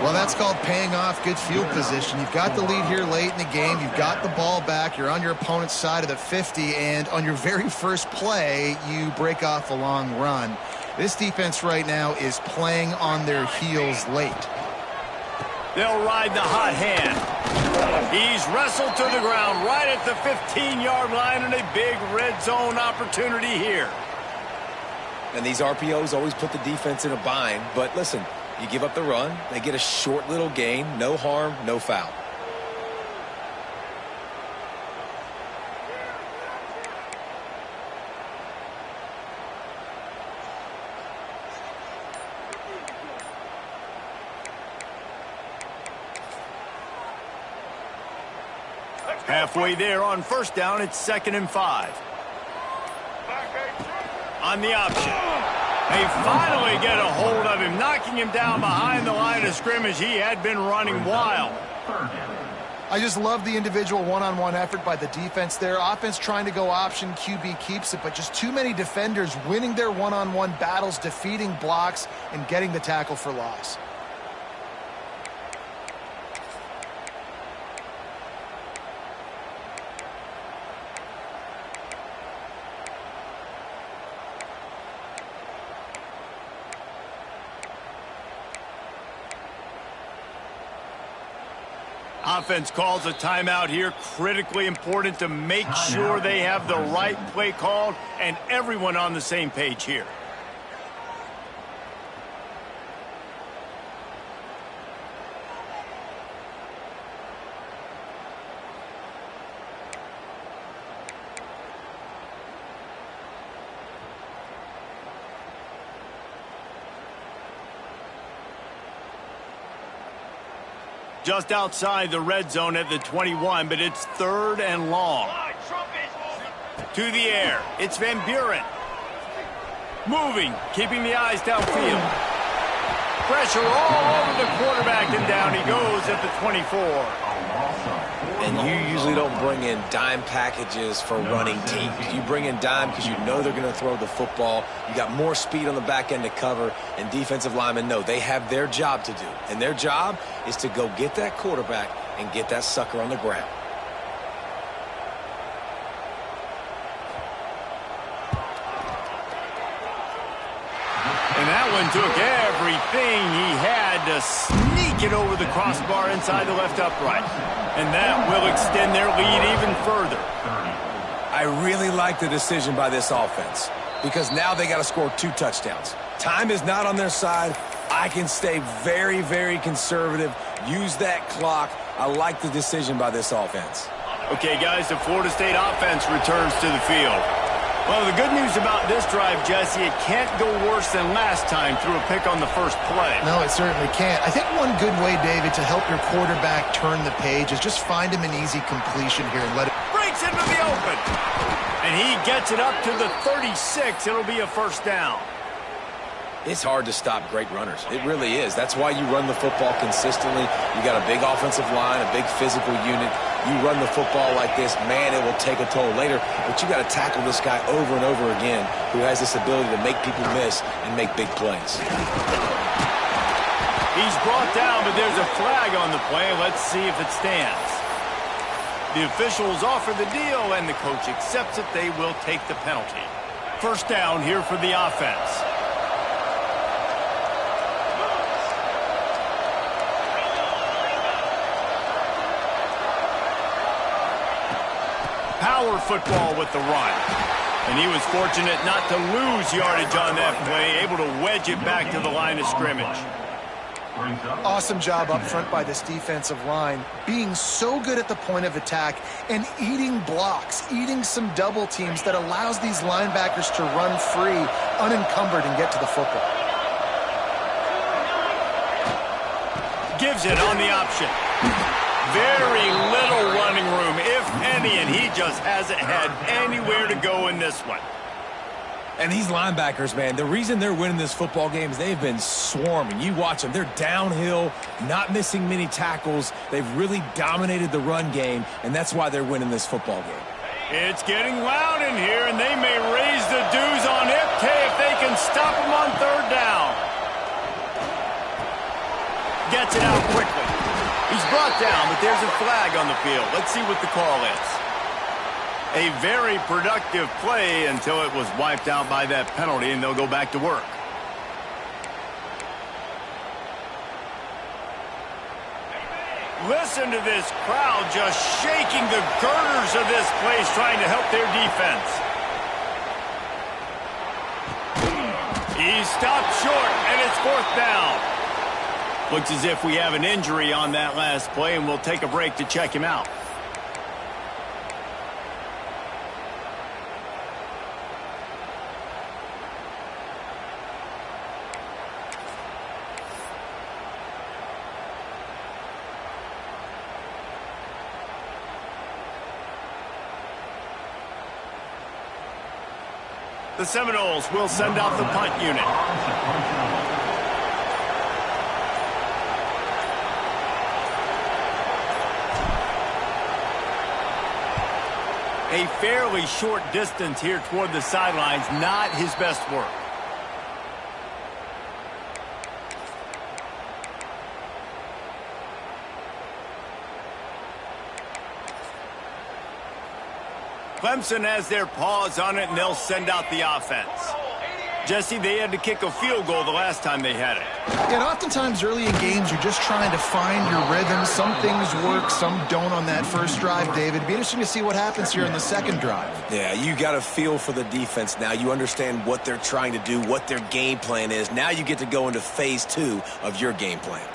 Well, that's called paying off good field position. You've got the lead here late in the game. You've got the ball back. You're on your opponent's side of the 50, and on your very first play, you break off a long run. This defense right now is playing on their heels late. They'll ride the hot hand. He's wrestled to the ground right at the 15-yard line, and a big red zone opportunity here. And these RPOs always put the defense in a bind. But listen, you give up the run, they get a short little gain, no harm, no foul. Halfway there on first down, it's 2nd and 5. On the option. They finally get a hold of him, knocking him down behind the line of scrimmage. He had been running wild. I just love the individual one-on-one effort by the defense there. Offense trying to go option, QB keeps it, but just too many defenders winning their one-on-one battles, defeating blocks, and getting the tackle for loss. Offense calls a timeout here. Critically important to make sure they have the right play called and everyone on the same page here. Just outside the red zone at the 21, but it's 3rd and long. To the air, it's Van Buren. Moving, keeping the eyes downfield. Pressure all over the quarterback, and down he goes at the 24. And you usually don't bring in dime packages for running teams. You bring in dime because you know they're going to throw the football. You got more speed on the back end to cover, and defensive linemen know they have their job to do. And their job is to go get that quarterback and get that sucker on the ground. And that one took everything he had to sneak it over the crossbar inside the left upright. And that will extend their lead even further. I really like the decision by this offense because now they got to score 2 touchdowns. Time is not on their side. I can stay very, very conservative, use that clock. I like the decision by this offense. Okay, guys, the Florida State offense returns to the field. Well, the good news about this drive, Jesse, it can't go worse than last time through a pick on the first play. No, it certainly can't. I think one good way, David, to help your quarterback turn the page is just find him an easy completion here and let it... Breaks into the open. And he gets it up to the 36. It'll be a first down. It's hard to stop great runners. It really is. That's why you run the football consistently. You got a big offensive line, a big physical unit. You run the football like this, man, it will take a toll later. But you got to tackle this guy over and over again who has this ability to make people miss and make big plays. He's brought down, but there's a flag on the play. Let's see if it stands. The officials offer the deal, and the coach accepts it. They will take the penalty. First down here for the offense. Power football with the run. And he was fortunate not to lose yardage on that play, able to wedge it back to the line of scrimmage. Awesome job up front by this defensive line, being so good at the point of attack and eating blocks, eating some double teams that allows these linebackers to run free, unencumbered, and get to the football. Gives it on the option. Very little running room, if any, and he just hasn't had anywhere to go in this one. And these linebackers, man, the reason they're winning this football game is they've been swarming. You watch them. They're downhill, not missing many tackles. They've really dominated the run game, and that's why they're winning this football game. It's getting loud in here, and they may raise the dues on FK if they can stop them on third down. Gets it out quickly. He's brought down, but there's a flag on the field. Let's see what the call is. A very productive play until it was wiped out by that penalty, and they'll go back to work. Listen to this crowd just shaking the girders of this place, trying to help their defense. He stopped short, and it's fourth down. Looks as if we have an injury on that last play, and we'll take a break to check him out. The Seminoles will send out the punt unit. A fairly short distance here toward the sidelines, not his best work. Clemson has their paws on it, and they'll send out the offense. Jesse, they had to kick a field goal the last time they had it. Yeah, oftentimes early in games, you're just trying to find your rhythm. Some things work, some don't on that first drive, David. It'd be interesting to see what happens here in the second drive. Yeah, you got a feel for the defense now. You understand what they're trying to do, what their game plan is. Now you get to go into phase 2 of your game plan.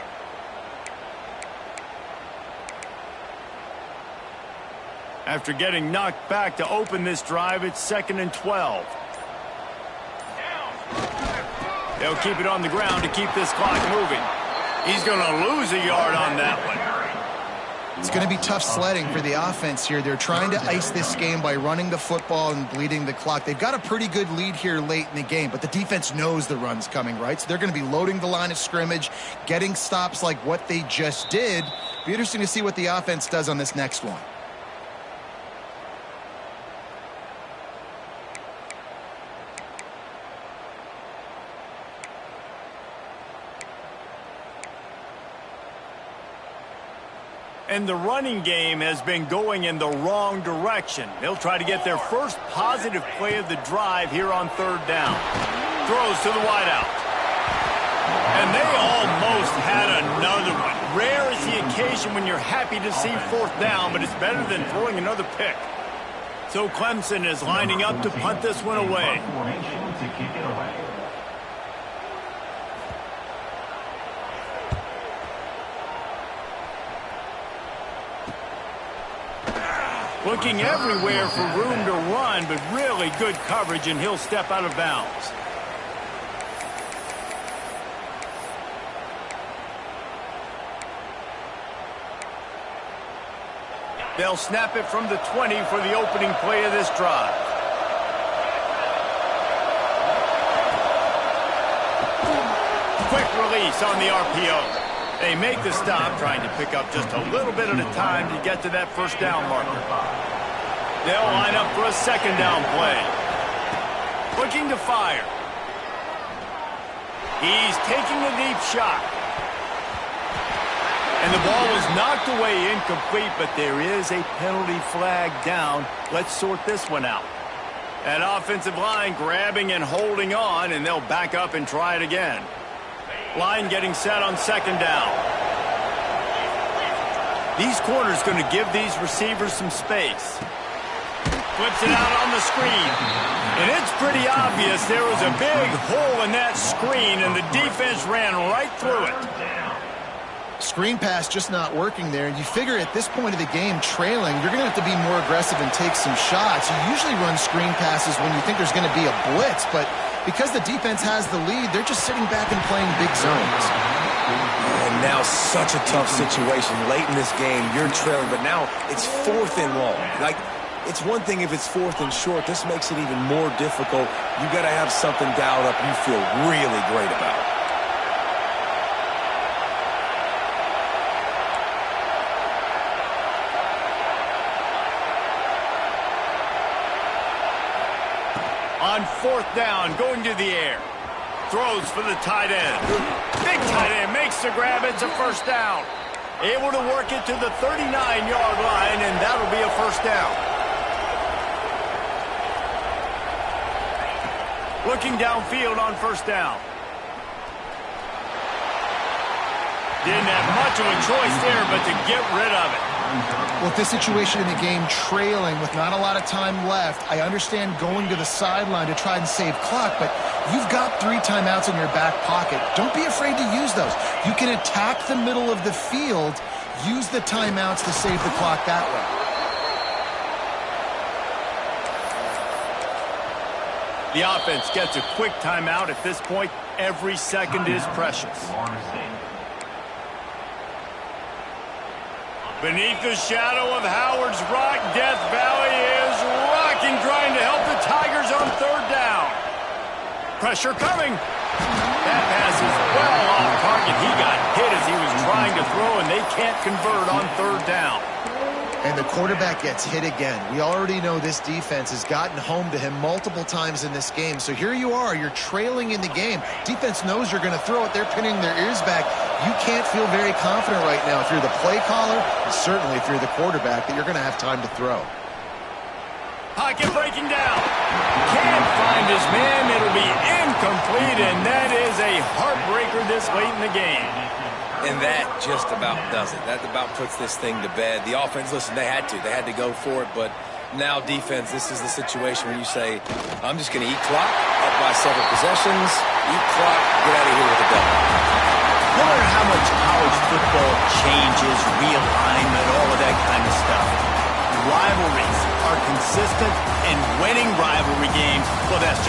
After getting knocked back to open this drive, it's 2nd and 12. They'll keep it on the ground to keep this clock moving. He's going to lose a yard on that one. It's going to be tough sledding for the offense here. They're trying to ice this game by running the football and bleeding the clock. They've got a pretty good lead here late in the game, but the defense knows the run's coming, right? So they're going to be loading the line of scrimmage, getting stops like what they just did. Be interesting to see what the offense does on this next one. And the running game has been going in the wrong direction. They'll try to get their first positive play of the drive here on third down. Throws to the wideout. And they almost had another one. Rare is the occasion when you're happy to see fourth down, but it's better than throwing another pick. So Clemson is lining up to punt this one away. Looking everywhere for room to run, but really good coverage, and he'll step out of bounds. They'll snap it from the 20 for the opening play of this drive. Quick release on the RPO. They make the stop, trying to pick up just a little bit at a time to get to that first down marker. They'll line up for a second down play. Looking to fire. He's taking a deep shot. And the ball was knocked away incomplete, but there is a penalty flag down. Let's sort this one out. That offensive line grabbing and holding on, and they'll back up and try it again. Line getting set on second down. These corners going to give these receivers some space. Flips it out on the screen. And it's pretty obvious there was a big hole in that screen, and the defense ran right through it. Screen pass just not working there. You figure at this point of the game, trailing, you're going to have to be more aggressive and take some shots. You usually run screen passes when you think there's going to be a blitz, but because the defense has the lead, they're just sitting back and playing big zones. And now such a tough situation. Late in this game, you're trailing, but now it's 4th and long. Like, It's one thing if it's 4th and short. This makes it even more difficult. You got to have something dialed up you feel really great about. On 4th down, going to the air. Throws for the tight end. Big tight end makes the grab. It's a first down. Able to work it to the 39-yard line, and that'll be a first down. Looking downfield on first down. Didn't have much of a choice there, but to get rid of it. Well, with this situation in the game, trailing with not a lot of time left, I understand going to the sideline to try and save clock, but you've got 3 timeouts in your back pocket. Don't be afraid to use those. You can attack the middle of the field, use the timeouts to save the clock that way. The offense gets a quick timeout at this point. Every second is precious. Beneath the shadow of Howard's Rock, Death Valley is rocking, trying to help the Tigers on 3rd down. Pressure coming. That pass is well off target. He got hit as he was trying to throw, and they can't convert on 3rd down. And the quarterback gets hit again. We already know this defense has gotten home to him multiple times in this game. So here you are, you're trailing in the game. Defense knows you're going to throw it. They're pinning their ears back. You can't feel very confident right now if you're the play caller, and certainly if you're the quarterback, that you're going to have time to throw. Pocket breaking down. Can't find his man. It'll be incomplete, and that is a heartbreaker this late in the game. And that just about does it. That about puts this thing to bed. The offense, listen, they had to go for it, but now defense, this is the situation where you say, I'm just going to eat clock, up by several possessions, eat clock, get out of here with a double. No matter how much college football changes, realignment, all of that kind of stuff, rivalries are consistent, and winning rivalry games, well, that's just